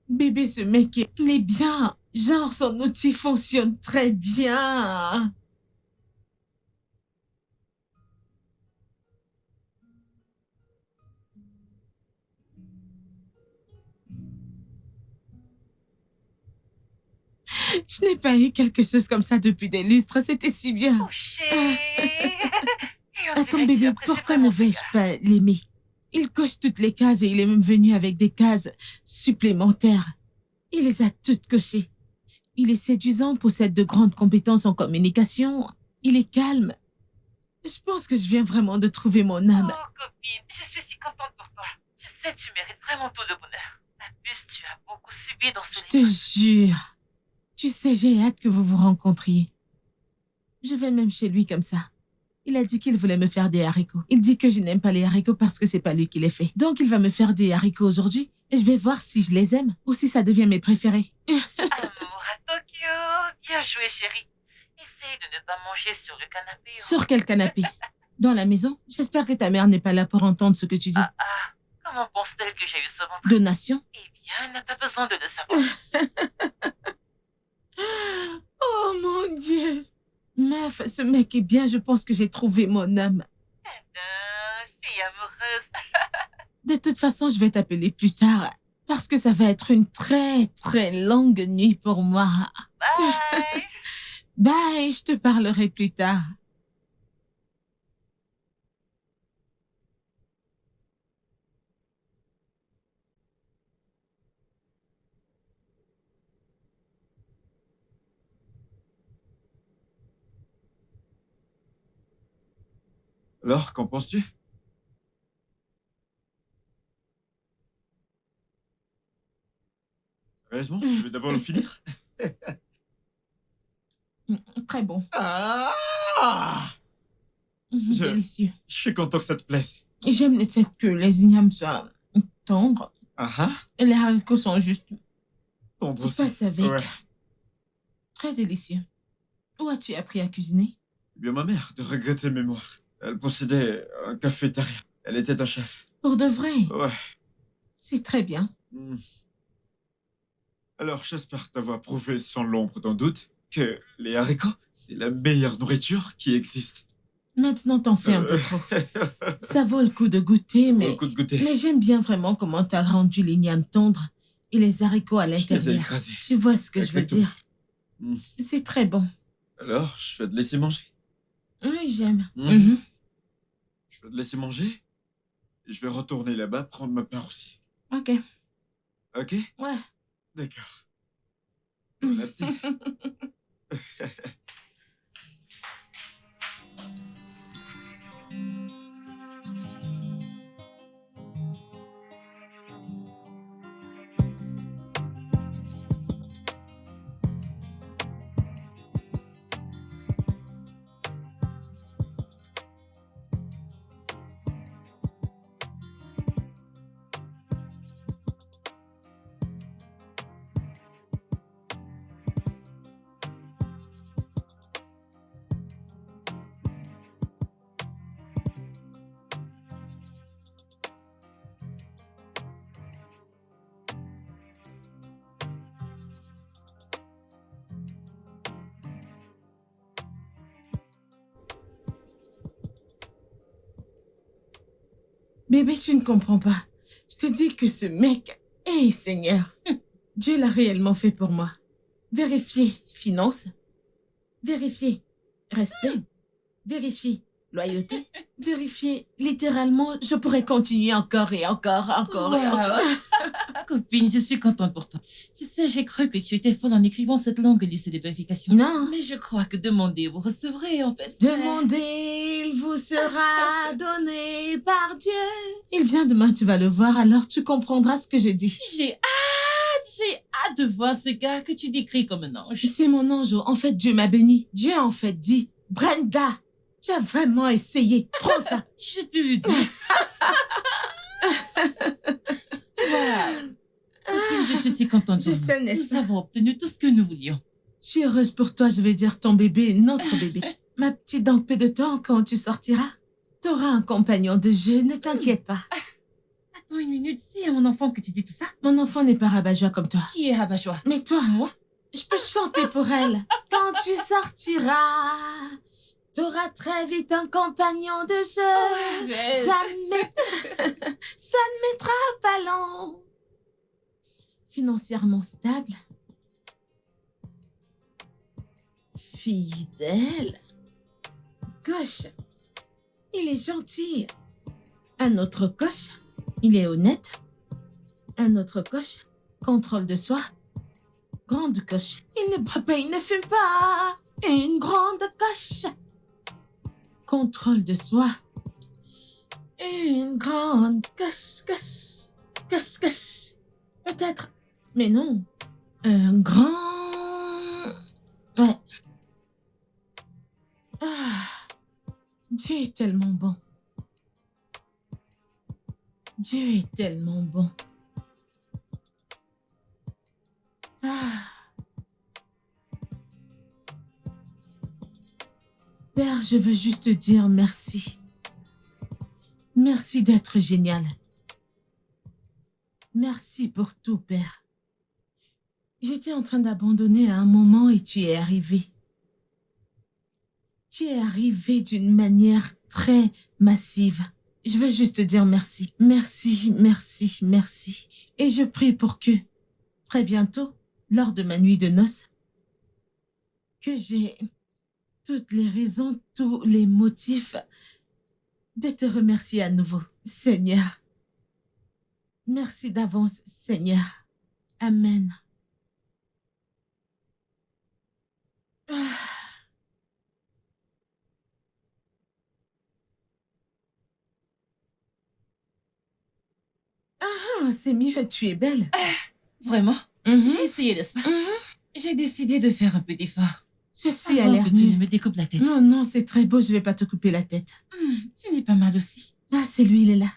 Bébé, ce mec, il est bien. Genre, son outil fonctionne très bien. Je n'ai pas eu quelque chose comme ça depuis des lustres. C'était si bien. Oh, chérie. Et on Attends, dirait bébé, qu'il apprécie pourquoi vraiment ne ce vais-je gars. pas l'aimer? Il coche toutes les cases et il est même venu avec des cases supplémentaires. Il les a toutes cochées. Il est séduisant, possède de grandes compétences en communication. Il est calme. Je pense que je viens vraiment de trouver mon âme. Oh, copine, je suis si contente pour toi. Tu sais, tu mérites vraiment tout le bonheur. La puce, tu as beaucoup subi dans ce Je te jure. Tu sais, j'ai hâte que vous vous rencontriez. Je vais même chez lui comme ça. Il a dit qu'il voulait me faire des haricots. Il dit que je n'aime pas les haricots parce que c'est pas lui qui les fait. Donc il va me faire des haricots aujourd'hui et je vais voir si je les aime ou si ça devient mes préférés. Amour à Tokyo. Bien joué, chérie. Essaye de ne pas manger sur le canapé. Sur quel canapé? Dans la maison? J'espère que ta mère n'est pas là pour entendre ce que tu dis. Comment pense-t-elle que j'ai eu ce ventre? Donation? Eh bien, elle n'a pas besoin de le savoir. Oh mon Dieu! Meuf, ce mec est bien, je pense que j'ai trouvé mon âme. Fille amoureuse. De toute façon, je vais t'appeler plus tard parce que ça va être une très très longue nuit pour moi. Bye. Bye, je te parlerai plus tard. Alors, qu'en penses-tu? Sérieusement, tu veux d'abord le finir? Très bon. Ah! Délicieux. Je suis content que ça te plaise. J'aime le fait que les ignames soient tendres Ah ah, et les haricots sont juste tendre aussi. passe avec. Ouais. Très délicieux. Où as-tu appris à cuisiner? Eh bien, ma mère, de regretter mémoire. Elle possédait un cafétéria. Elle était un chef. Pour de vrai? Ouais. C'est très bien. Hmm. Alors, j'espère t'avoir prouvé sans l'ombre d'un doute que les haricots, c'est la meilleure nourriture qui existe. Maintenant, t'en fais un peu trop. Ça vaut le coup de goûter, mais... Au coup de goûter. Mais j'aime bien vraiment comment t'as rendu l'igname tendre et les haricots à Je les ai l'intérieur. écrasés. Tu vois ce que je veux Exactement. dire? Hmm. C'est très bon. Alors, je vais te laisser manger. Oui, j'aime. Mhm. Je vais te laisser manger. Et je vais retourner là-bas prendre ma part aussi. Ok. Ok? Ouais. D'accord. Bon appétit. Bébé, tu ne comprends pas. Je te dis que ce mec... Hey, Seigneur. Dieu l'a réellement fait pour moi. Vérifier finance. Vérifier respect. Vérifier loyauté. Vérifier littéralement, je pourrais continuer encore et encore et encore. Copine, je suis contente pour toi. Tu sais, j'ai cru que tu étais folle en écrivant cette longue liste de vérifications. Non. Mais je crois que demandez, vous recevrez, en fait. Demandez, il vous sera donné par Dieu. Il vient demain, tu vas le voir, alors tu comprendras ce que je dis. J'ai hâte de voir ce gars que tu décris comme un ange. C'est mon ange. En fait, Dieu m'a béni. Dieu, en fait, dit, Brenda, tu as vraiment essayé. Prends ça. Je te le dis. Wow. Copine, je suis si contente. Je pour nous. sais, n'est-ce Nous pas? avons obtenu tout ce que nous voulions. Je suis heureuse pour toi, je vais dire ton bébé, notre bébé. Ma petite, dans peu de temps, quand tu sortiras, t'auras un compagnon de jeu, ne t'inquiète pas. Attends une minute, c'est à mon enfant que tu dis tout ça? Mon enfant n'est pas rabat-joie comme toi. Qui est rabat-joie? Mais toi, Moi? je peux chanter pour elle. Quand tu sortiras, t'auras très vite un compagnon de jeu. Arrête. Ça ne mettra pas long. Financièrement stable. Fidèle. Gauche. Il est gentil. Un autre coche. Il est honnête. Un autre coche. Contrôle de soi. Grande coche. Il ne boit pas, il ne fume pas. Une grande coche. Contrôle de soi. Une grande coche, coche. Coche, coche. Peut-être. Mais non. Un grand... Ouais. Ah. Dieu est tellement bon. Dieu est tellement bon. Ah. Père, je veux juste te dire merci. Merci d'être génial. Merci pour tout, Père. J'étais en train d'abandonner à un moment et tu es arrivé. Tu es arrivé d'une manière très massive. Je veux juste te dire merci. Merci, merci, merci. Et je prie pour que, très bientôt, lors de ma nuit de noces, que j'ai toutes les raisons, tous les motifs de te remercier à nouveau, Seigneur. Merci d'avance, Seigneur. Amen. Ah. Ah, c'est mieux, tu es belle. Vraiment? Mhm. J'ai essayé, n'est-ce pas? Mhm. J'ai décidé de faire un peu d'effort. Ceci a Avant l'air que tu mieux. ne me découpes la tête. Non, non, c'est très beau, je vais pas te couper la tête. Tu n'es pas mal aussi. Ah, c'est lui, il est là.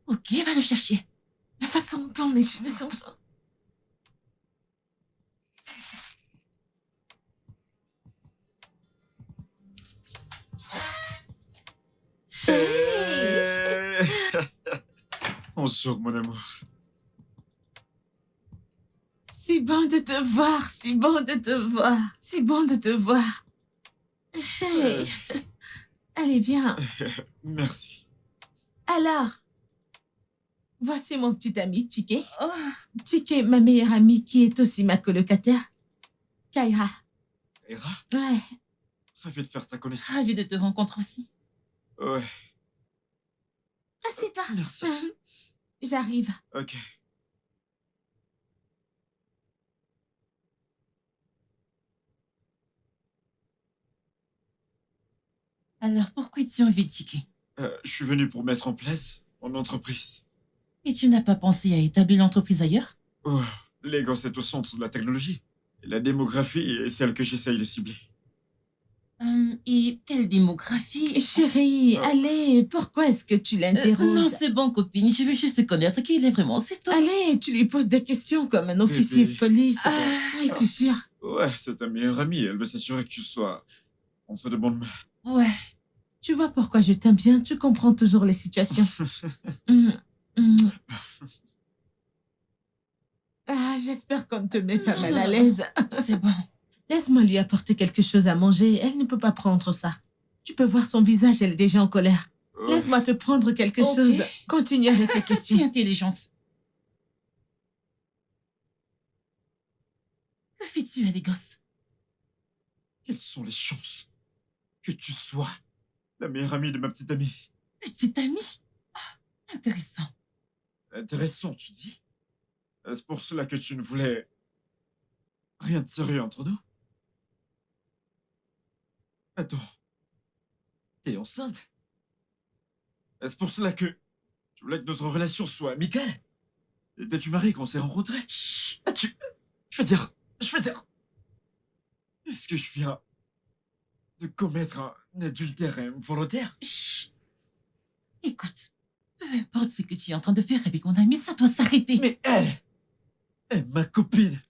Ok, va le chercher. La façon dont les cheveux sont... Hey! Bonjour, mon amour. Si bon de te voir, si bon de te voir, si bon de te voir. Hey! Allez, viens. Merci. Alors, voici mon petit ami, Chike. Oh, Chike, ma meilleure amie, qui est aussi ma colocataire. Kaira. Ira, Ouais. ravi de faire ta connaissance. ravi de te rencontrer aussi. Ouais, Assieds-toi. merci. J'arrive. Ok. Alors, pourquoi es-tu envie de tiquer? Je suis venu pour mettre en place mon entreprise. Et tu n'as pas pensé à établir l'entreprise ailleurs? Oh, Lagos est au centre de la technologie. Et la démographie est celle que j'essaye de cibler. Et quelle démographie? Chérie, allez, pourquoi est-ce que tu l'interroges? Non, c'est bon, copine. Je veux juste connaître qui il est vraiment. C'est tout. Allez, tu lui poses des questions comme un officier de Bébé. police. Ah. Oui, tu sûr? Ouais, c'est ta meilleure amie. Elle veut s'assurer que tu sois entre de bonnes mains. Ouais. Tu vois pourquoi je t'aime bien, tu comprends toujours les situations. Hum, hum. Ah, j'espère qu'on ne te met pas mal à l'aise. C'est bon. Laisse-moi lui apporter quelque chose à manger, elle ne peut pas prendre ça. Tu peux voir son visage, elle est déjà en colère. Ouais. Laisse-moi te prendre quelque Ok. chose. Continue avec tes Tu es questions. intelligente. Que fais-tu à les gosses? Quelles sont les chances que tu sois la meilleure amie de ma petite amie? Petite amie? Ah, intéressant. Intéressant, tu dis? Est-ce pour cela que tu ne voulais rien de sérieux entre nous? Attends. T'es enceinte? Est-ce pour cela que tu voulais que notre relation soit amicale? Étais-tu marié quand on s'est rencontrés? Ah, Je veux dire... Est-ce que je viens de commettre un adultère involontaire? Chut. Écoute, peu importe ce que tu es en train de faire avec mon ami, ça doit s'arrêter. Mais elle est ma copine.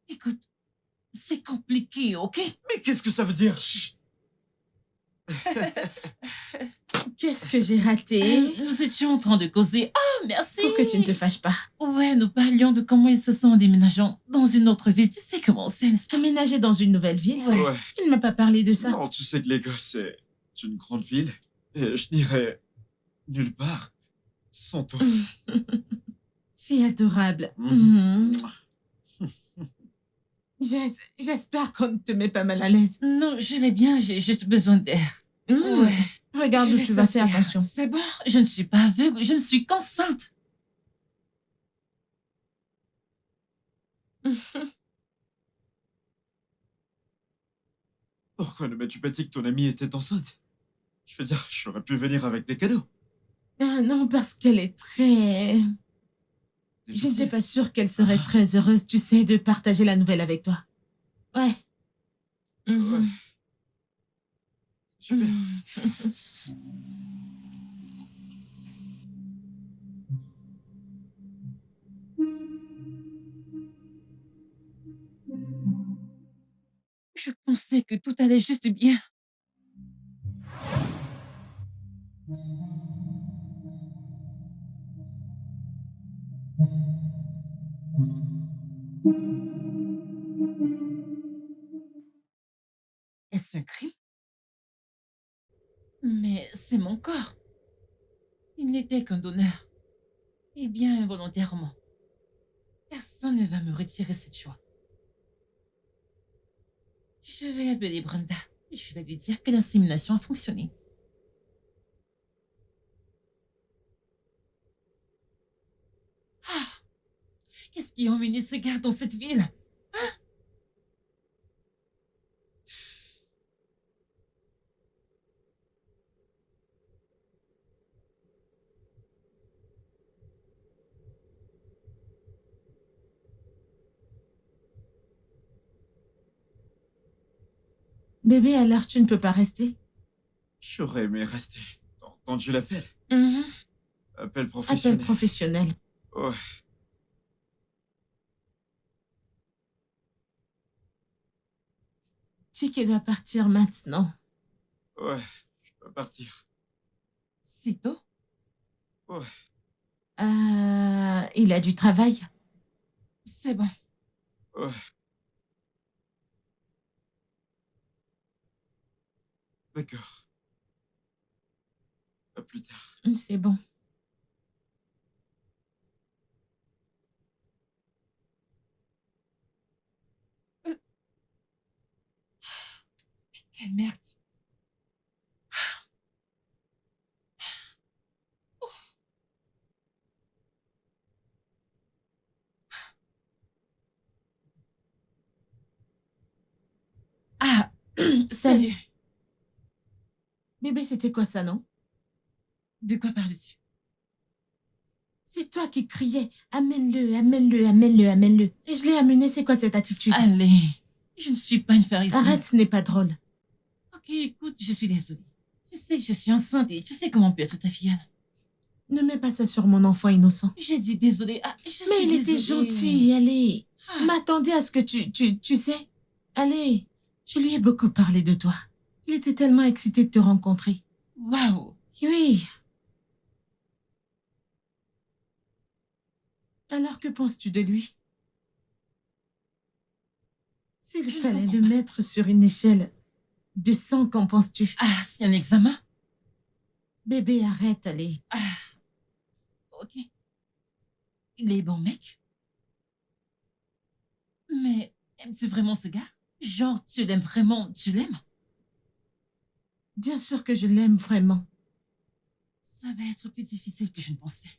Écoute, C'est compliqué, ok? Mais qu'est-ce que ça veut dire? Qu'est-ce que j'ai raté? Nous étions en train de causer. Ah, merci! Pour que tu ne te fâches pas. Ouais, nous parlions de comment il se sent en déménageant dans une autre ville. Tu sais comment c'est, n'est-ce pas? Aménager dans une nouvelle ville? Ouais. Il ne m'a pas parlé de ça. Non, tu sais que Lagos, c'est une grande ville. Et je n'irai nulle part sans toi. C'est adorable. Mhm. J'espère qu'on ne te met pas mal à l'aise. Non, je vais bien, j'ai juste besoin d'air. Ouais. Regarde Je où vais tu vas, fais sortir. attention. C'est bon, je ne suis pas aveugle, je ne suis qu'enceinte. Pourquoi ne m'as-tu pas dit que ton amie était enceinte? Je veux dire, j'aurais pu venir avec des cadeaux. Ah non, parce qu'elle est très... Je Difficile. n'étais pas sûre qu'elle serait très heureuse, tu sais, de partager la nouvelle avec toi. Ouais. Mhm. Ouais. Super. Je pensais que tout allait juste bien. Est-ce un crime? Mais c'est mon corps. Il n'était qu'un donneur. Et bien involontairement. Personne ne va me retirer cette joie. Je vais appeler Brenda. Je vais lui dire que l'insémination a fonctionné. Ah! Qu'est-ce qui a emmené ce gars dans cette ville? Bébé, alors tu ne peux pas rester? J'aurais aimé rester. T'as entendu l'appel? Mhm. Appel Appel professionnel. professionnel. Ouais. Chicky doit partir maintenant. Ouais, je peux partir. Si tôt? Ouais. Il a du travail. C'est bon. Ouais. D'accord. À plus tard. C'est bon. Quelle merde. Ah, salut. Bébé, c'était quoi ça, non? De quoi parles-tu? C'est toi qui criais « Amène-le, amène-le, amène-le, amène-le ». Et je l'ai amené, c'est quoi cette attitude? Allez, je ne suis pas une pharisienne. Arrête, ce n'est pas drôle. Ok, écoute, je suis désolée. Tu sais que je suis enceinte et tu sais comment peut être ta filleule. Ne mets pas ça sur mon enfant innocent. J'ai dit désolée. Ah, je Mais suis il était désolée. gentil, allez. Je Ah. m'attendais à ce que tu sais. Allez, je lui ai beaucoup parlé de toi. Il était tellement excité de te rencontrer. Waouh. Oui. Alors que penses-tu de lui? S'il Je ne fallait comprends le pas. mettre sur une échelle de 100, qu'en penses-tu? Ah, c'est un examen? Bébé, arrête, allez. Ah, ok. Il est bon mec. Mais aimes-tu vraiment ce gars? Genre, tu l'aimes vraiment, tu l'aimes? Bien sûr que je l'aime vraiment. Ça va être plus difficile que je ne pensais.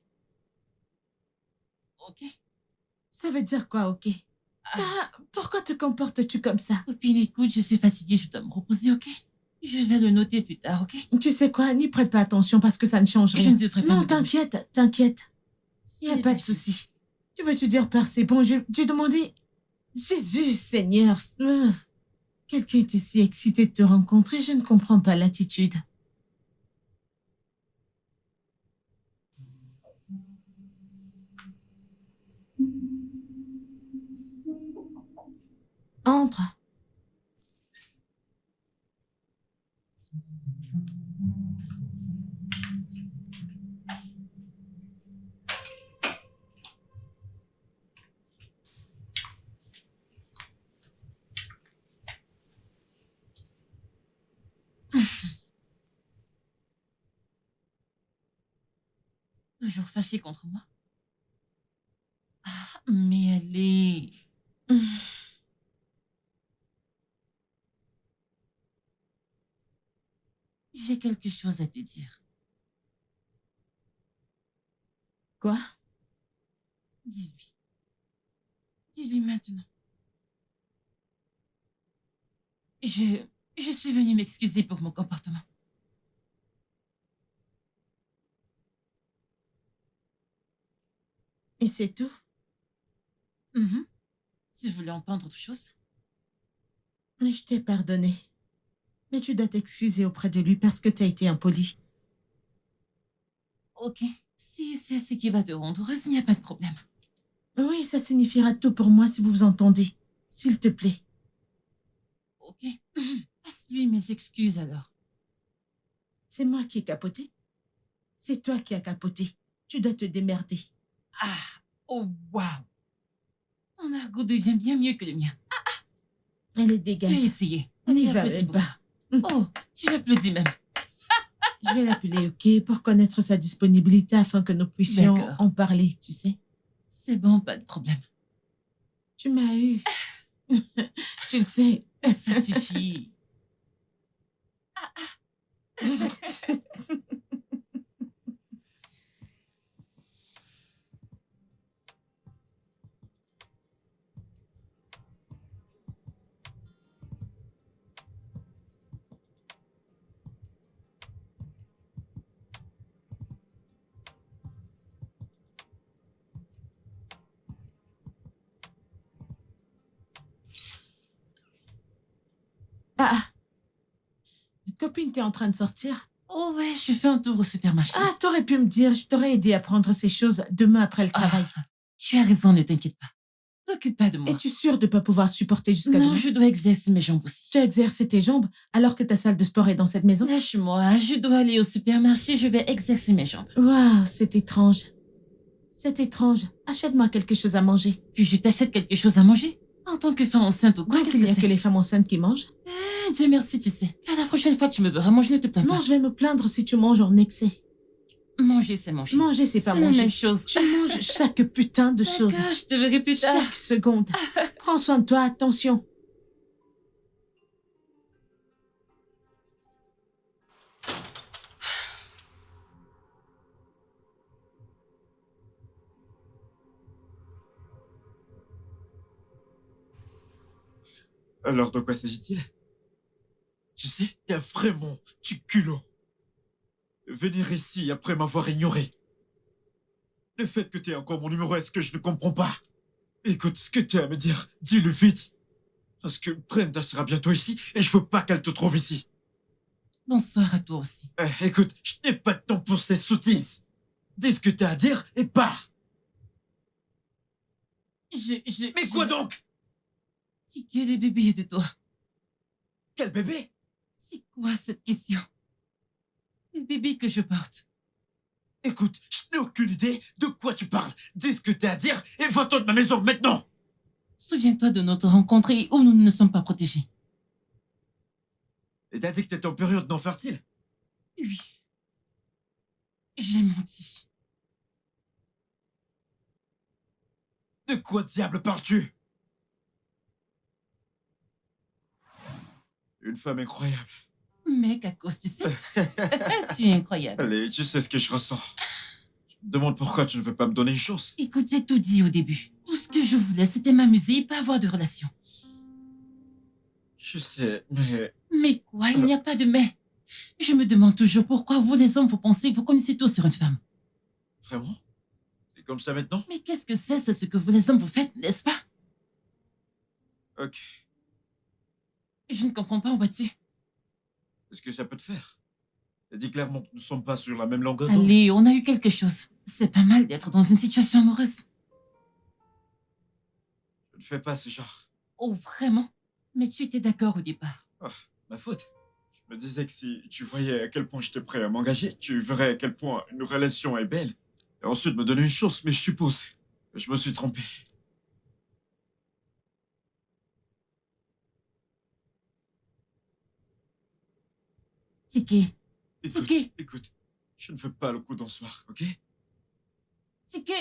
Ok? Ça veut dire quoi, ok? Ah, pourquoi te comportes-tu comme ça? Copine, écoute, je suis fatiguée, je dois me reposer, ok? Je vais le noter plus tard, ok? Tu sais quoi, n'y prête pas attention parce que ça ne change Je rien. ne devrais pas Non, me demander. t'inquiète, t'inquiète. Il n'y a C'est pas de juste. souci. Tu veux-tu dire par c'est bon, j'ai demandé... Jésus, Seigneur. Quelqu'un était si excité de te rencontrer, je ne comprends pas l'attitude. Entre. Toujours fâchée contre moi. Ah, mais elle est... J'ai quelque chose à te dire. Quoi? Dis-lui. Dis-lui maintenant. Je suis venue m'excuser pour mon comportement. Et c'est tout? Mhm. Si je voulais entendre autre chose. Je t'ai pardonné. Mais tu dois t'excuser auprès de lui parce que t'as été impoli. Ok. Si c'est ce qui va te rendre heureuse, il n'y a pas de problème. Oui, ça signifiera tout pour moi si vous vous entendez. S'il te plaît. Ok. Passe-lui mes excuses alors. C'est moi qui ai capoté. C'est toi qui as capoté. Tu dois te démerder. Ah, oh wow. Ton argot devient bien mieux que le mien. Allez, Tu as dégage. essayé. N'y Et va apprécie même beaucoup. pas. Oh, tu applaudis même. Je vais l'appeler, ok, pour connaître sa disponibilité afin que nous puissions D'accord. en parler, tu sais. C'est bon, pas de problème. Tu m'as eu. Tu le sais. Ça suffit. Ah, copine, t'es en train de sortir? Oh ouais, je fais un tour au supermarché. Ah, t'aurais pu me dire, je t'aurais aidé à prendre ces choses demain après le travail. Tu as raison, ne t'inquiète pas. T'occupe pas de moi. Es-tu sûre de ne pas pouvoir supporter jusqu'à Non, demain? je dois exercer mes jambes aussi. Tu as exercé tes jambes alors que ta salle de sport est dans cette maison? Lâche-moi, je dois aller au supermarché, je vais exercer mes jambes. Waouh, c'est étrange. C'est étrange. Achète-moi quelque chose à manger. Que je t'achète quelque chose à manger? En tant que femme enceinte ou quoi, Donc qu'est-ce il n'y que a que c'est? les femmes enceintes qui mangent? Dieu merci, tu sais. À la prochaine fois que tu me verras manger, ne te plains Non, pas. je vais me plaindre si tu manges en excès. Manger, c'est manger. Manger, c'est pas C'est la manger. même chose. Tu manges chaque putain de chose. D'accord, je te verrai plus tard. Chaque seconde. Prends soin de toi, attention. Alors, de quoi s'agit-il? Tu sais, t'as vraiment du culot. Venir ici après m'avoir ignoré. Le fait que t'aies encore mon numéro, est-ce que je ne comprends pas? Écoute, ce que t'as à me dire, dis-le vite. Parce que Brenda sera bientôt ici et je veux pas qu'elle te trouve ici. Bonsoir à toi aussi. Écoute, je n'ai pas de temps pour ces sottises. Dis ce que t'as à dire et pars. Mais quoi donc? Ticket les bébés de toi. Quel bébé? C'est quoi cette question? Le bébé que je porte. Écoute, je n'ai aucune idée de quoi tu parles. Dis ce que t'as à dire et va-t'en de ma maison maintenant. Souviens-toi de notre rencontre et où nous ne sommes pas protégés. Et t'as dit que t'étais en période non fertile? Oui. J'ai menti. De quoi diable parles-tu? Une femme incroyable. Mec, à cause du sexe. Tu es incroyable. Allez, tu sais ce que je ressens. Je me demande pourquoi tu ne veux pas me donner une chance. Écoute, j'ai tout dit au début. Tout ce que je voulais, c'était m'amuser et pas avoir de relation. Je sais, mais... Mais quoi, il n'y a pas de mais. Je me demande toujours pourquoi vous les hommes, vous pensez que vous connaissez tout sur une femme. Vraiment? C'est comme ça maintenant? Mais qu'est-ce que c'est ce que vous les hommes vous faites, n'est-ce pas? Ok. Je ne comprends pas, vois-tu. Qu'est-ce que ça peut te faire? T'as dit clairement que nous ne sommes pas sur la même longueur d'onde. Allez, on a eu quelque chose. C'est pas mal d'être dans une situation amoureuse. Je ne fais pas ce genre. Oh, vraiment? Mais tu étais d'accord au départ. Ah, ma faute. Je me disais que si tu voyais à quel point j'étais prêt à m'engager, tu verrais à quel point une relation est belle. Et ensuite me donner une chance, mais je suppose que je me suis trompé. Tiki, Écoute, Tiki, écoute, je ne veux pas le coup d'un soir, ok? Tiki.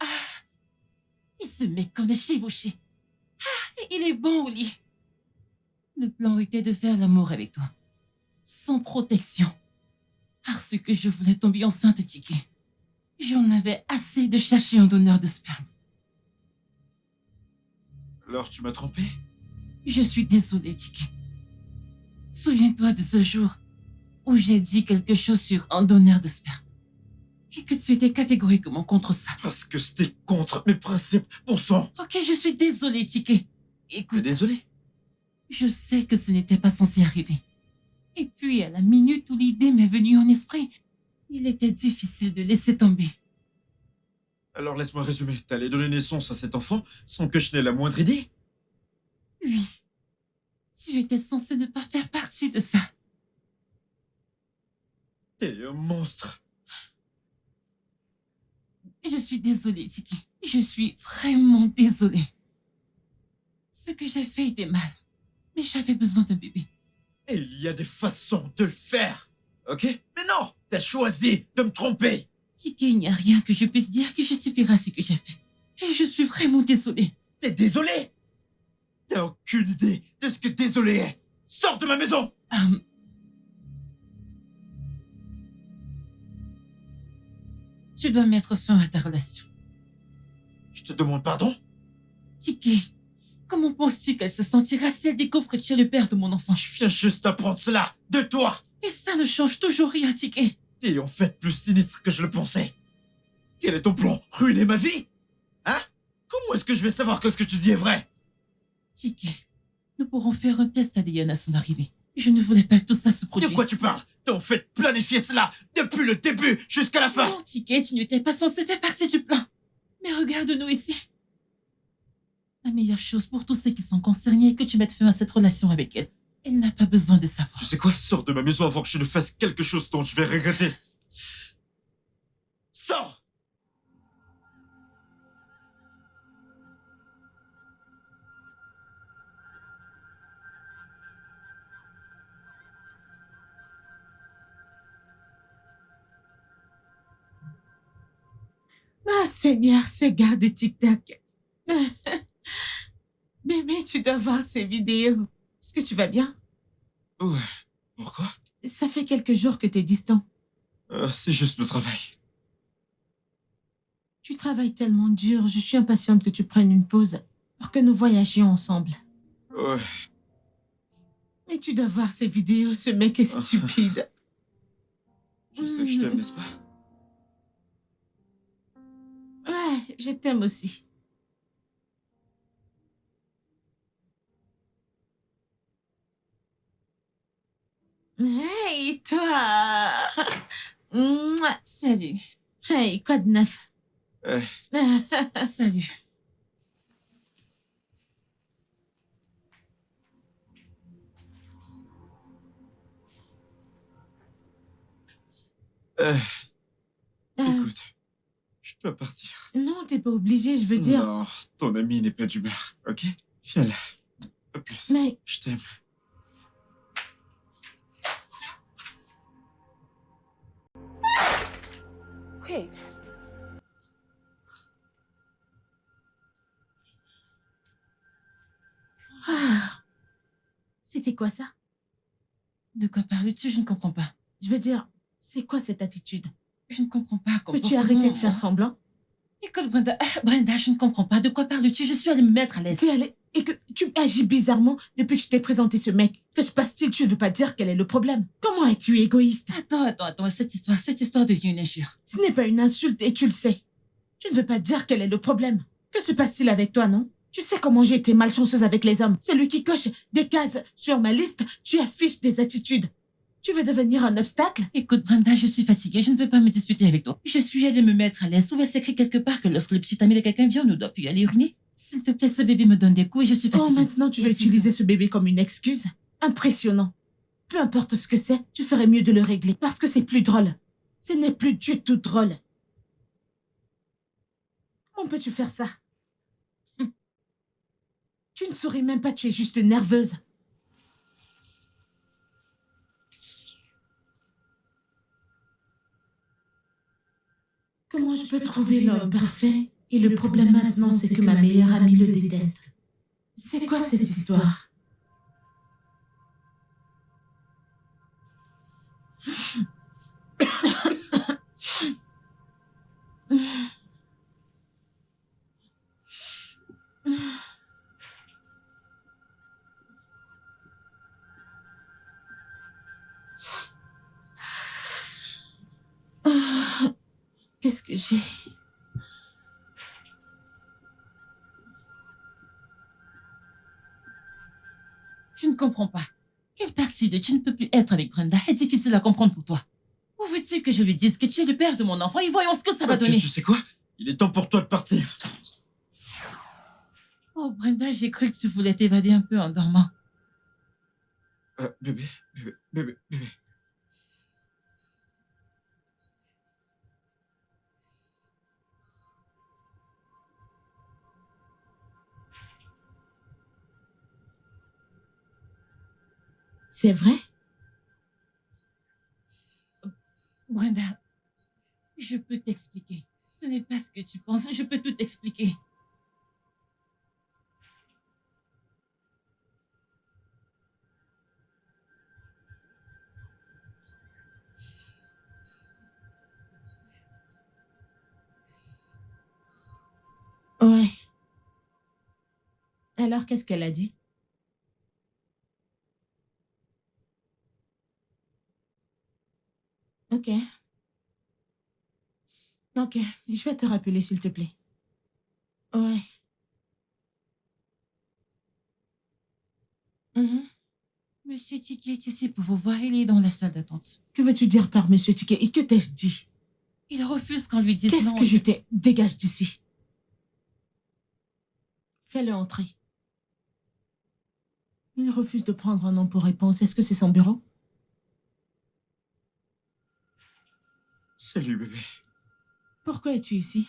Ah, il se met comme des chevauchés. Ah, il est bon au lit. Le plan était de faire l'amour avec toi. Sans protection. Parce que je voulais tomber enceinte, Tiki. J'en avais assez de chercher un donneur de sperme. Alors tu m'as trompé? Je suis désolée, Tiki. Souviens-toi de ce jour où j'ai dit quelque chose sur un donneur de sperme. Et que tu étais catégoriquement contre ça. Parce que c'était contre mes principes, bon sang! Ok, je suis désolée, Tiki. T'es Écoute, désolé? je sais que ce n'était pas censé arriver. Et puis, à la minute où l'idée m'est venue en esprit, il était difficile de laisser tomber. Alors laisse-moi résumer, t'allais donner naissance à cet enfant sans que je n'ai la moindre idée? Oui. Tu étais censé ne pas faire partie de ça. T'es un monstre! Je suis désolée, Tiki. Je suis vraiment désolée. Ce que j'ai fait était mal. Mais j'avais besoin d'un bébé. Et il y a des façons de le faire, ok? Mais non! T'as choisi de me tromper! Tiki, il n'y a rien que je puisse dire qui justifiera ce que j'ai fait. Et je suis vraiment désolée. T'es désolé? T'as aucune idée de ce que désolé est! Sors de ma maison! Tu dois mettre fin à ta relation. Je te demande pardon? Tiki, comment penses-tu qu'elle se sentira si elle découvre que tu es le père de mon enfant? Je viens juste d'apprendre cela de toi! Et ça ne change toujours rien, Tiki. T'es en fait plus sinistre que je le pensais. Quel est ton plan? Ruiner ma vie? Hein? Comment est-ce que je vais savoir que ce que tu dis est vrai? Tiki, nous pourrons faire un test ADN à son arrivée. Je ne voulais pas que tout ça se De produise. quoi tu parles? T'as en fait planifié cela depuis le début jusqu'à la fin! Non, Tiki, tu n'étais pas censé faire partie du plan. Mais regarde-nous ici. La meilleure chose pour tous ceux qui sont concernés est que tu mettes fin à cette relation avec elle. Elle n'a pas besoin de savoir. Tu sais quoi? Sors de ma maison avant que je ne fasse quelque chose dont je vais regretter. Sors! Ah, Seigneur, ce gars de TikTok. Bébé, tu dois voir ces vidéos. Est-ce que tu vas bien? Ouais. Pourquoi? Ça fait quelques jours que t'es distant. C'est juste le travail. Tu travailles tellement dur, je suis impatiente que tu prennes une pause pour que nous voyagions ensemble. Ouais. Mais tu dois voir ces vidéos, ce mec est stupide. Je sais que je t'aime, n'est-ce pas? Ouais, je t'aime aussi. Hey, toi! Mouah. Salut. Hey, quoi de neuf? Salut. Écoute, je dois partir. Non, t'es pas obligé, je veux dire. Non, ton ami n'est pas d'humeur, ok? Viens là. À plus. Mais Je t'aime. Wait. c'était quoi ça? De quoi parles-tu? Je ne comprends pas. Je veux dire, c'est quoi cette attitude? Je ne comprends pas. Peux-tu arrêter de faire semblant? Écoute, Brenda, je ne comprends pas. De quoi parles-tu? Je suis allée me mettre à l'aise. Et que tu agis bizarrement depuis que je t'ai présenté ce mec. Que se passe-t-il? Tu ne veux pas dire quel est le problème? Comment es-tu égoïste? Attends. Cette histoire devient une injure. Ce n'est pas une insulte et tu le sais. Tu ne veux pas dire quel est le problème. Que se passe-t-il avec toi, non? Tu sais comment j'ai été malchanceuse avec les hommes. C'est lui qui coche des cases sur ma liste. Tu affiches des attitudes. Tu veux devenir un obstacle? Écoute, Brenda, je suis fatiguée. Je ne veux pas me disputer avec toi. Je suis allée me mettre à l'aise. Où est-ce écrit quelque part que lorsque le petit ami de quelqu'un vient, on ne doit plus aller uriner? S'il te plaît, ce bébé me donne des coups et je suis Oh, fatiguée. maintenant tu veux Et c'est utiliser ce bébé comme une excuse? Impressionnant. Peu importe ce que c'est, tu ferais mieux de le régler parce que c'est plus drôle. Ce n'est plus du tout drôle. Comment peux-tu faire ça? Tu ne souris même pas, tu es juste nerveuse. Comment je peux trouver l'homme parfait? Et le problème maintenant, c'est que ma meilleure amie le déteste. C'est quoi cette histoire? Qu'est-ce que j'ai? Je ne comprends pas. Quelle partie de tu ne peux plus être avec Brenda est difficile à comprendre pour toi? Où veux-tu que je lui dise que tu es le père de mon enfant et voyons ce que ça va Ok, donner? tu sais quoi? Il est temps pour toi de partir. Oh, Brenda, j'ai cru que tu voulais t'évader un peu en dormant. Bébé, bébé, bébé, bébé. C'est vrai? Brenda, je peux t'expliquer. Ce n'est pas ce que tu penses, je peux tout t'expliquer. Ouais. Alors, qu'est-ce qu'elle a dit? Ok. Ok, je vais te rappeler, s'il te plaît. Ouais. Mhm. Monsieur Tiki est ici pour vous voir, il est dans la salle d'attente. Que veux-tu dire par Monsieur Ticket? Et que t'ai-je dit? Il refuse qu'on lui dise Qu'est-ce non. que je t'ai... Dégage d'ici. Fais-le entrer. Il refuse de prendre un nom pour réponse. Est-ce que c'est son bureau? Salut, bébé. Pourquoi es-tu ici?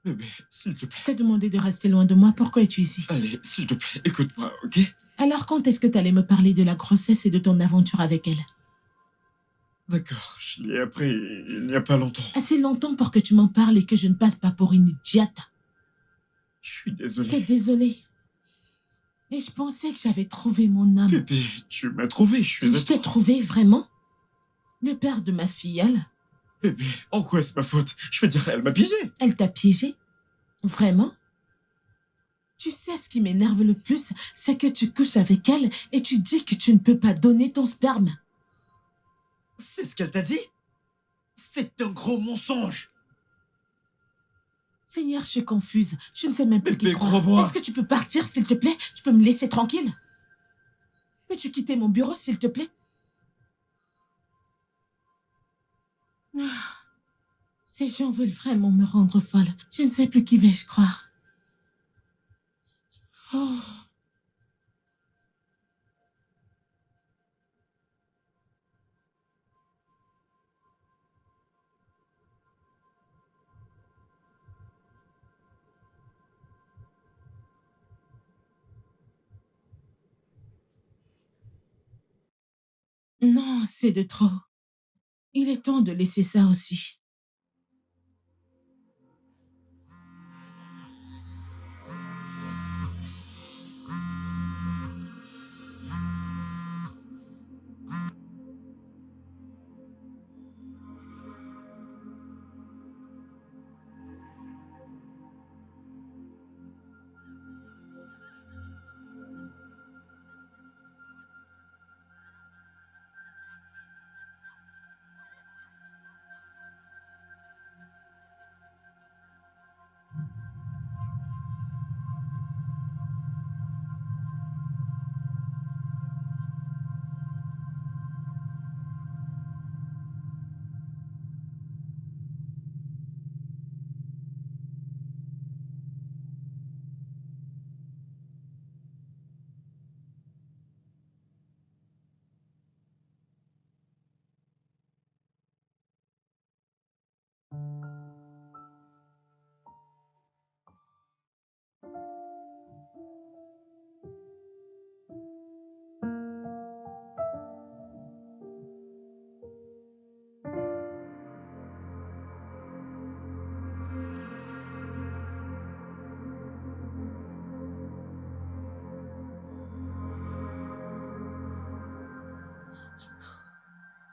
Bébé, s'il te Je plaît. t'ai demandé de rester loin de moi. Pourquoi es-tu ici? Allez, s'il te plaît, écoute-moi, ok? Alors, quand est-ce que t'allais me parler de la grossesse et de ton aventure avec elle? D'accord, je l'ai appris il n'y a pas longtemps. Assez longtemps pour que tu m'en parles et que je ne passe pas pour une idiote. Je suis T'es désolé. désolée. Et je pensais que j'avais trouvé mon homme. Bébé, tu m'as trouvé, je suis à Je t'ai toi. trouvé, vraiment? Le père de ma filleule? Bébé, en quoi est-ce ma faute? Je veux dire, elle m'a piégé. Elle t'a piégé? Vraiment? Tu sais ce qui m'énerve le plus, c'est que tu couches avec elle et tu dis que tu ne peux pas donner ton sperme. C'est ce qu'elle t'a dit? C'est un gros mensonge. Seigneur, je suis confuse. Je ne sais même plus qui Bébé, croire. crois-moi. Est-ce que tu peux partir, s'il te plaît? Tu peux me laisser tranquille? Peux-tu quitter mon bureau, s'il te plaît? Ah, ces gens veulent vraiment me rendre folle. Je ne sais plus qui vais-je croire. Oh. Non, c'est de trop. Il est temps de laisser ça aussi.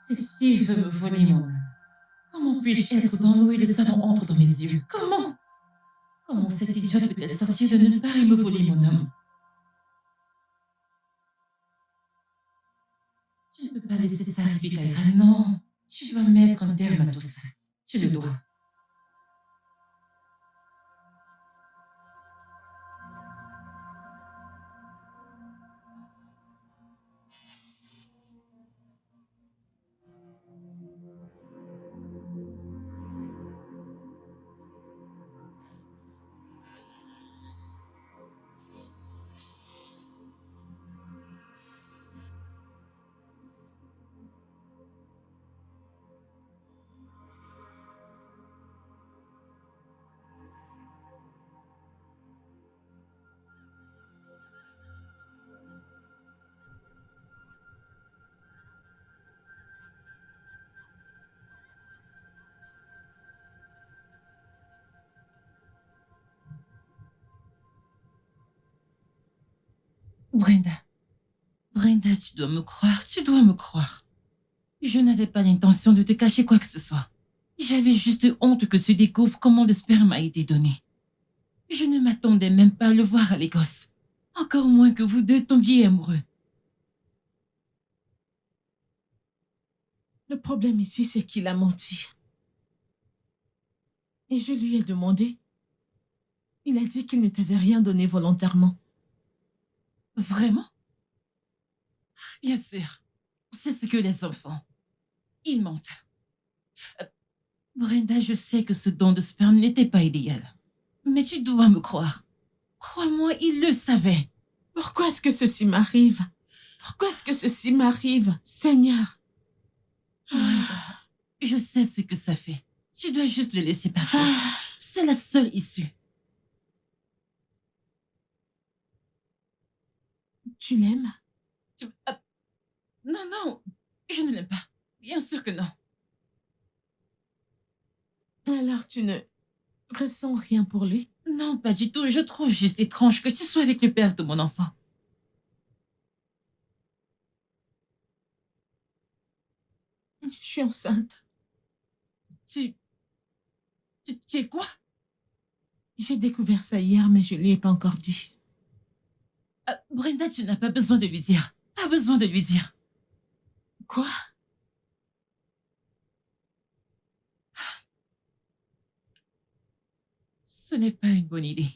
Cette fille veut me voler mon âme. Comment puis-je être dans l'eau et le savon entre dans mes yeux? Comment? Comment cette idiote peut-elle sortir de nulle part et me voler mon âme? Je ne peux pas laisser ça arriver, Kaira. Non, tu dois mettre un terme à tout ça. Tu le dois. Brenda. Brenda, tu dois me croire, tu dois me croire. Je n'avais pas l'intention de te cacher quoi que ce soit. J'avais juste honte que tu découvres comment le sperme a été donné. Je ne m'attendais même pas à le voir à l'Écosse. Encore moins que vous deux tombiez amoureux. Le problème ici, c'est qu'il a menti. Et je lui ai demandé. Il a dit qu'il ne t'avait rien donné volontairement. Vraiment? Bien sûr. C'est ce que les enfants. Ils mentent. Brenda, je sais que ce don de sperme n'était pas idéal. Mais tu dois me croire. Crois-moi, il le savait. Pourquoi est-ce que ceci m'arrive? Pourquoi est-ce que ceci m'arrive, Seigneur? Brenda, je sais ce que ça fait. Tu dois juste le laisser partir. C'est la seule issue. Tu l'aimes? Non, non, je ne l'aime pas. Bien sûr que non. Alors tu ne ressens rien pour lui? Non, pas du tout. Je trouve juste étrange que tu sois avec le père de mon enfant. Je suis enceinte. Tu es quoi? J'ai découvert ça hier, mais je ne lui ai pas encore dit. Brenda, tu n'as pas besoin de lui dire. Pas besoin de lui dire. Quoi? Ce n'est pas une bonne idée.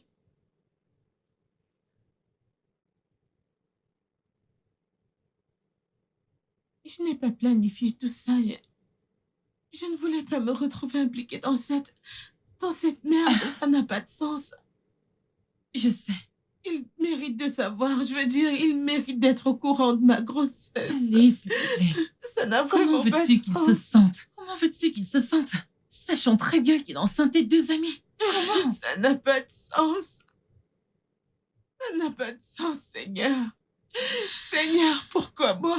Je n'ai pas planifié tout ça. Je ne voulais pas me retrouver impliquée dans cette merde. Ça n'a pas de sens. Je sais. Il mérite de savoir. Je veux dire, il mérite d'être au courant de ma grossesse. Allez, s'il te plaît. Ça n'a Comment vraiment pas de veux-tu qu'il se sens. sente? Comment veux-tu qu'il se sente? Sachant très bien qu'il est enceinte de 2 amis. Comment? Ça n'a pas de sens. Ça n'a pas de sens, Seigneur. Seigneur, pourquoi moi?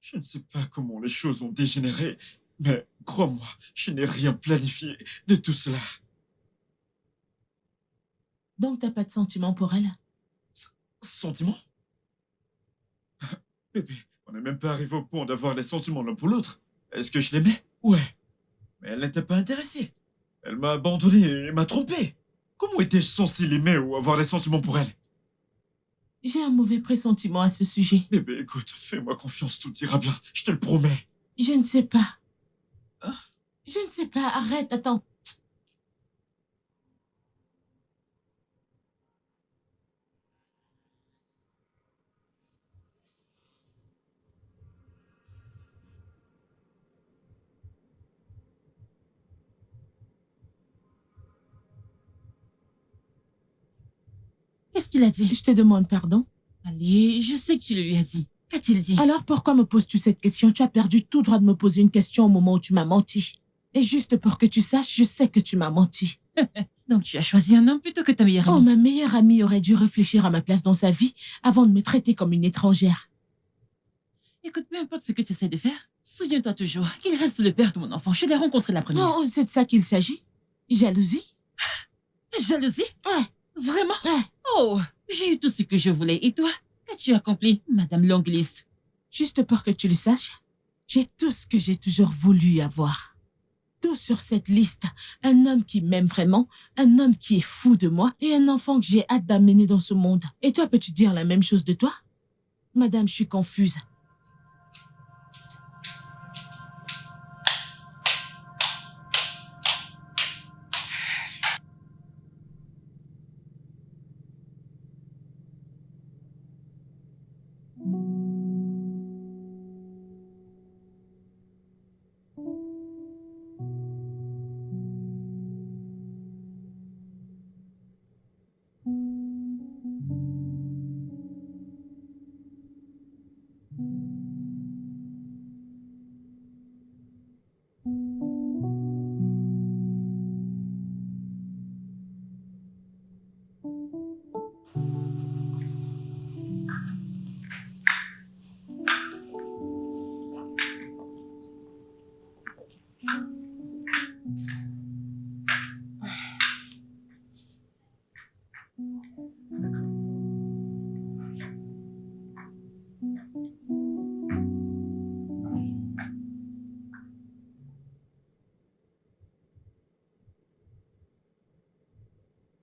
Je ne sais pas comment les choses ont dégénéré, mais crois-moi, je n'ai rien planifié de tout cela. Donc t'as pas de sentiment pour elle? Sentiment? Bébé, on n'est même pas arrivé au point d'avoir des sentiments l'un pour l'autre. Est-ce que je l'aimais? Ouais. Mais elle n'était pas intéressée. Elle m'a abandonné et m'a trompé. Comment étais-je censé l'aimer ou avoir des sentiments pour elle? J'ai un mauvais pressentiment à ce sujet. Bébé, écoute, fais-moi confiance, tout ira bien, je te le promets. Je ne sais pas. Hein? Je ne sais pas. Arrête, attends. Qu'est-ce qu'il a dit? Je te demande pardon. Allez, je sais que tu le lui as dit. Qu'a-t-il dit? Alors pourquoi me poses-tu cette question? Tu as perdu tout droit de me poser une question au moment où tu m'as menti. Et juste pour que tu saches, je sais que tu m'as menti. Donc tu as choisi un homme plutôt que ta meilleure Oh, amie. ma meilleure amie aurait dû réfléchir à ma place dans sa vie avant de me traiter comme une étrangère. Écoute, peu importe ce que tu essaies de faire, souviens-toi toujours qu'il reste le père de mon enfant. Je l'ai rencontré la première. Non, c'est de ça qu'il s'agit. Jalousie? Jalousie? Ouais, Vraiment? ouais. Oh, j'ai eu tout ce que je voulais. Et toi? Qu'as-tu accompli, Madame Longlis? Juste pour que tu le saches, j'ai tout ce que j'ai toujours voulu avoir. Tout sur cette liste. Un homme qui m'aime vraiment, un homme qui est fou de moi et un enfant que j'ai hâte d'amener dans ce monde. Et toi, peux-tu dire la même chose de toi? Madame, je suis confuse.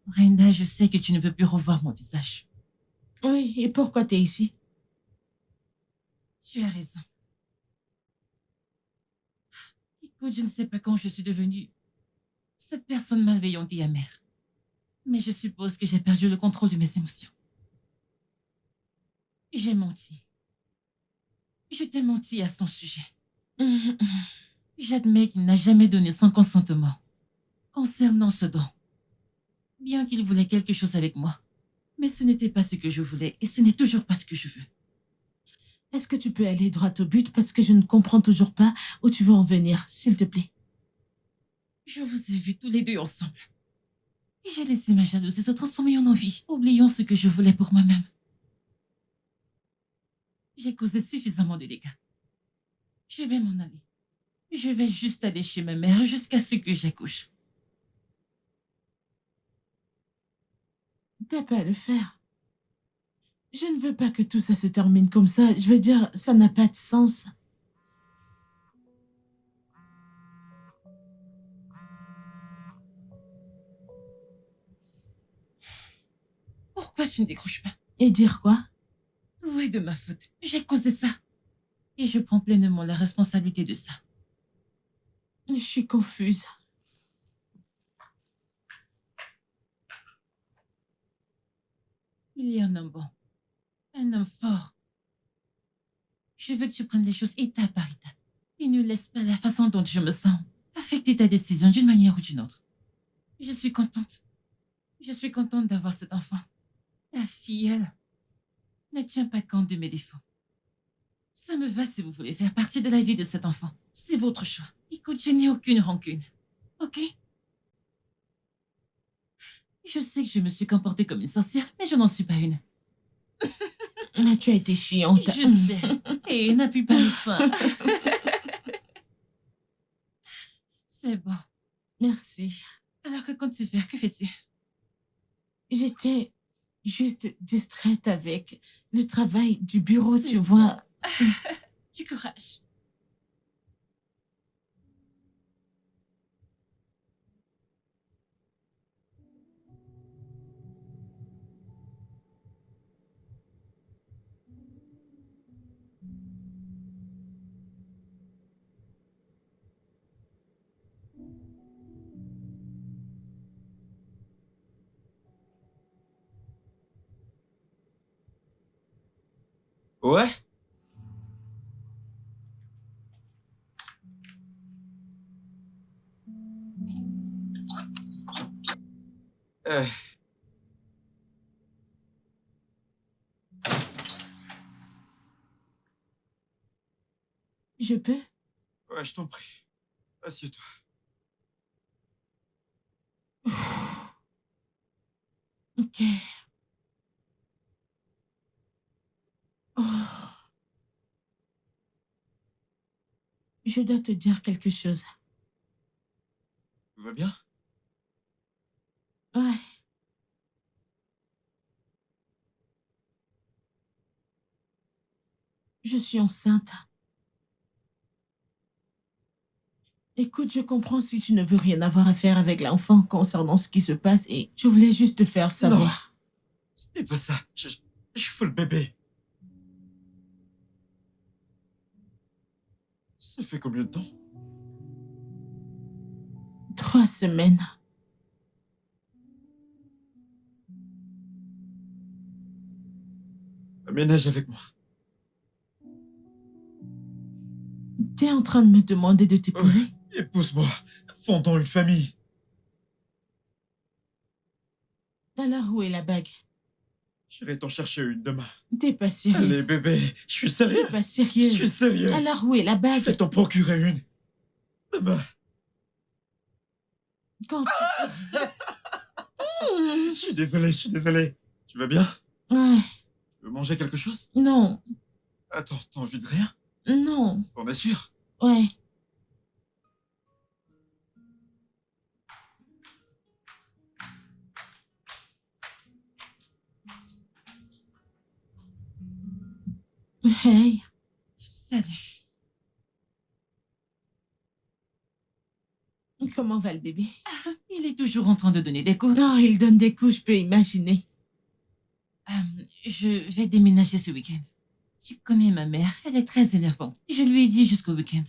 Brenda, je sais que tu ne veux plus revoir mon visage. Oui, et pourquoi t'es ici? Tu as raison. Écoute, je ne sais pas quand je suis devenue cette personne malveillante et amère. Mais je suppose que j'ai perdu le contrôle de mes émotions. J'ai menti. Je t'ai menti à son sujet. J'admets qu'il n'a jamais donné son consentement concernant ce don. Bien qu'il voulait quelque chose avec moi. Mais ce n'était pas ce que je voulais et ce n'est toujours pas ce que je veux. Est-ce que tu peux aller droit au but parce que je ne comprends toujours pas où tu veux en venir, s'il te plaît? Je vous ai vus tous les deux ensemble. Et j'ai laissé ma jalousie se transformer en envie, oubliant ce que je voulais pour moi-même. J'ai causé suffisamment de dégâts. Je vais m'en aller. Je vais juste aller chez ma mère jusqu'à ce que j'accouche. T'as pas à le faire. Je ne veux pas que tout ça se termine comme ça. Je veux dire, ça n'a pas de sens. Pourquoi tu ne décroches pas? Et dire quoi? Tout est de ma faute. J'ai causé ça. Et je prends pleinement la responsabilité de ça. Je suis confuse. Il y a un homme bon. Un homme fort. Je veux que tu prennes les choses étape par étape. Et ne laisse pas la façon dont je me sens affecter ta décision d'une manière ou d'une autre. Je suis contente. Je suis contente d'avoir cet enfant. Ta fille, elle, ne tient pas compte de mes défauts. Ça me va si vous voulez faire partie de la vie de cet enfant. C'est votre choix. Écoute, je n'ai aucune rancune. Ok? Je sais que je me suis comportée comme une sorcière, mais je n'en suis pas une. Ah, tu as été chiante. Je sais. Et n'appuie pas le sein. C'est bon. Merci. Alors que comptes-tu faire? Que fais-tu? J'étais juste distraite avec le travail du bureau, C'est tu bon. vois. Du courage. Ouais? Euh, Je peux? ouais, je t'en prie. Assieds-toi. Ok. Oh. Je dois te dire quelque chose. Tout va bien? Ouais. Je suis enceinte. Écoute, je comprends si tu ne veux rien avoir à faire avec l'enfant concernant ce qui se passe et je voulais juste te faire savoir. Ce n'est pas ça. Je veux le bébé. Ça fait combien de temps? 3 semaines. Aménage avec moi. T'es en train de me demander de t'épouser? Épouse-moi. Fondons une famille. Alors où est la bague? J'irai t'en chercher une demain. T'es pas sérieux? Allez, bébé. Je suis sérieux. T'es pas sérieux? Je suis sérieux. Alors où est la Je bague? vais t'en procurer une. Demain. Quand tu... Je suis désolé, je suis désolé. Tu vas bien? Ouais. Tu veux manger quelque chose? Non. Attends, t'as envie de rien? Non. T'en es sûr? Ouais. Hey. Salut. Comment va le bébé? Il est toujours en train de donner des coups. Non, il donne des coups, je peux imaginer. Je vais déménager ce week-end. Tu connais ma mère, elle est très énervante. Je lui ai dit jusqu'au week-end.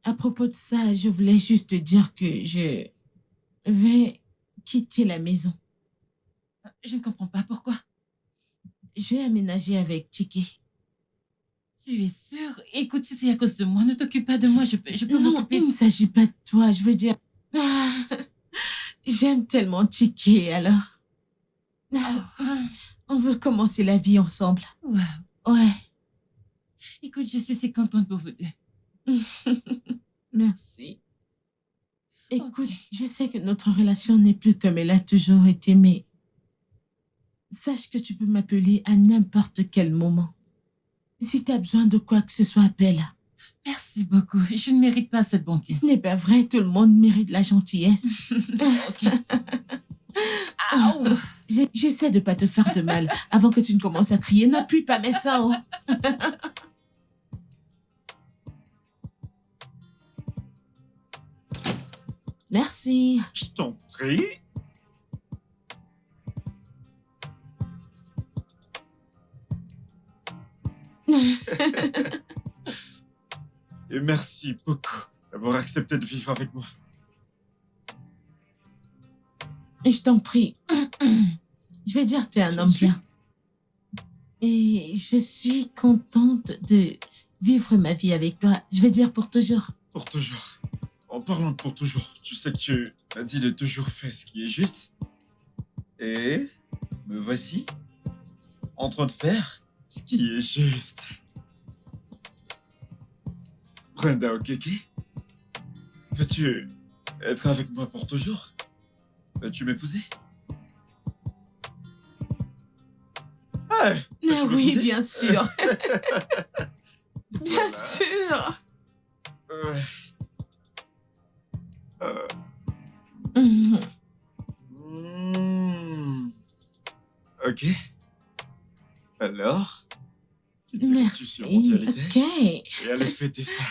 À propos de ça, je voulais juste te dire que je vais quitter la maison. Je ne comprends pas pourquoi. Je vais aménager avec Tiki. Tu es sûre? Écoute, si c'est à cause de moi, ne t'occupe pas de moi, je peux Non, m'occuper. il ne s'agit pas de toi, je veux dire... J'aime tellement Tiki, alors... On veut commencer la vie ensemble. Wow. Ouais. Écoute, je suis si contente pour vous deux. Merci. Écoute, Ok. je sais que notre relation n'est plus comme elle a toujours été, mais sache que tu peux m'appeler à n'importe quel moment. Si tu as besoin de quoi que ce soit, appelle. Merci beaucoup. Je ne mérite pas cette bonté. Ce n'est pas vrai, tout le monde mérite la gentillesse. Ok. Aouh. J'essaie de pas te faire de mal avant que tu ne commences à crier. N'appuie pas mes seins. Merci. Je t'en prie. Et merci beaucoup d'avoir accepté de vivre avec moi. Je t'en prie. Je vais dire que t'es un Je homme suis. bien. Et je suis contente de vivre ma vie avec toi. Je vais dire pour toujours. Pour toujours. En parlant de pour toujours, tu sais que tu as dit de toujours faire ce qui est juste. Et me voici en train de faire ce qui est juste. Brenda Okeke, veux-tu être avec moi pour toujours? Veux-tu m'épouser? Ah, Mais veux-tu oui, m'épouser? bien sûr. Bien Voilà. sûr. Ouais. Mhm. Ok. Alors, que dirais-tu Merci. sur mon dialecte? Ok. Et allez fêter ça.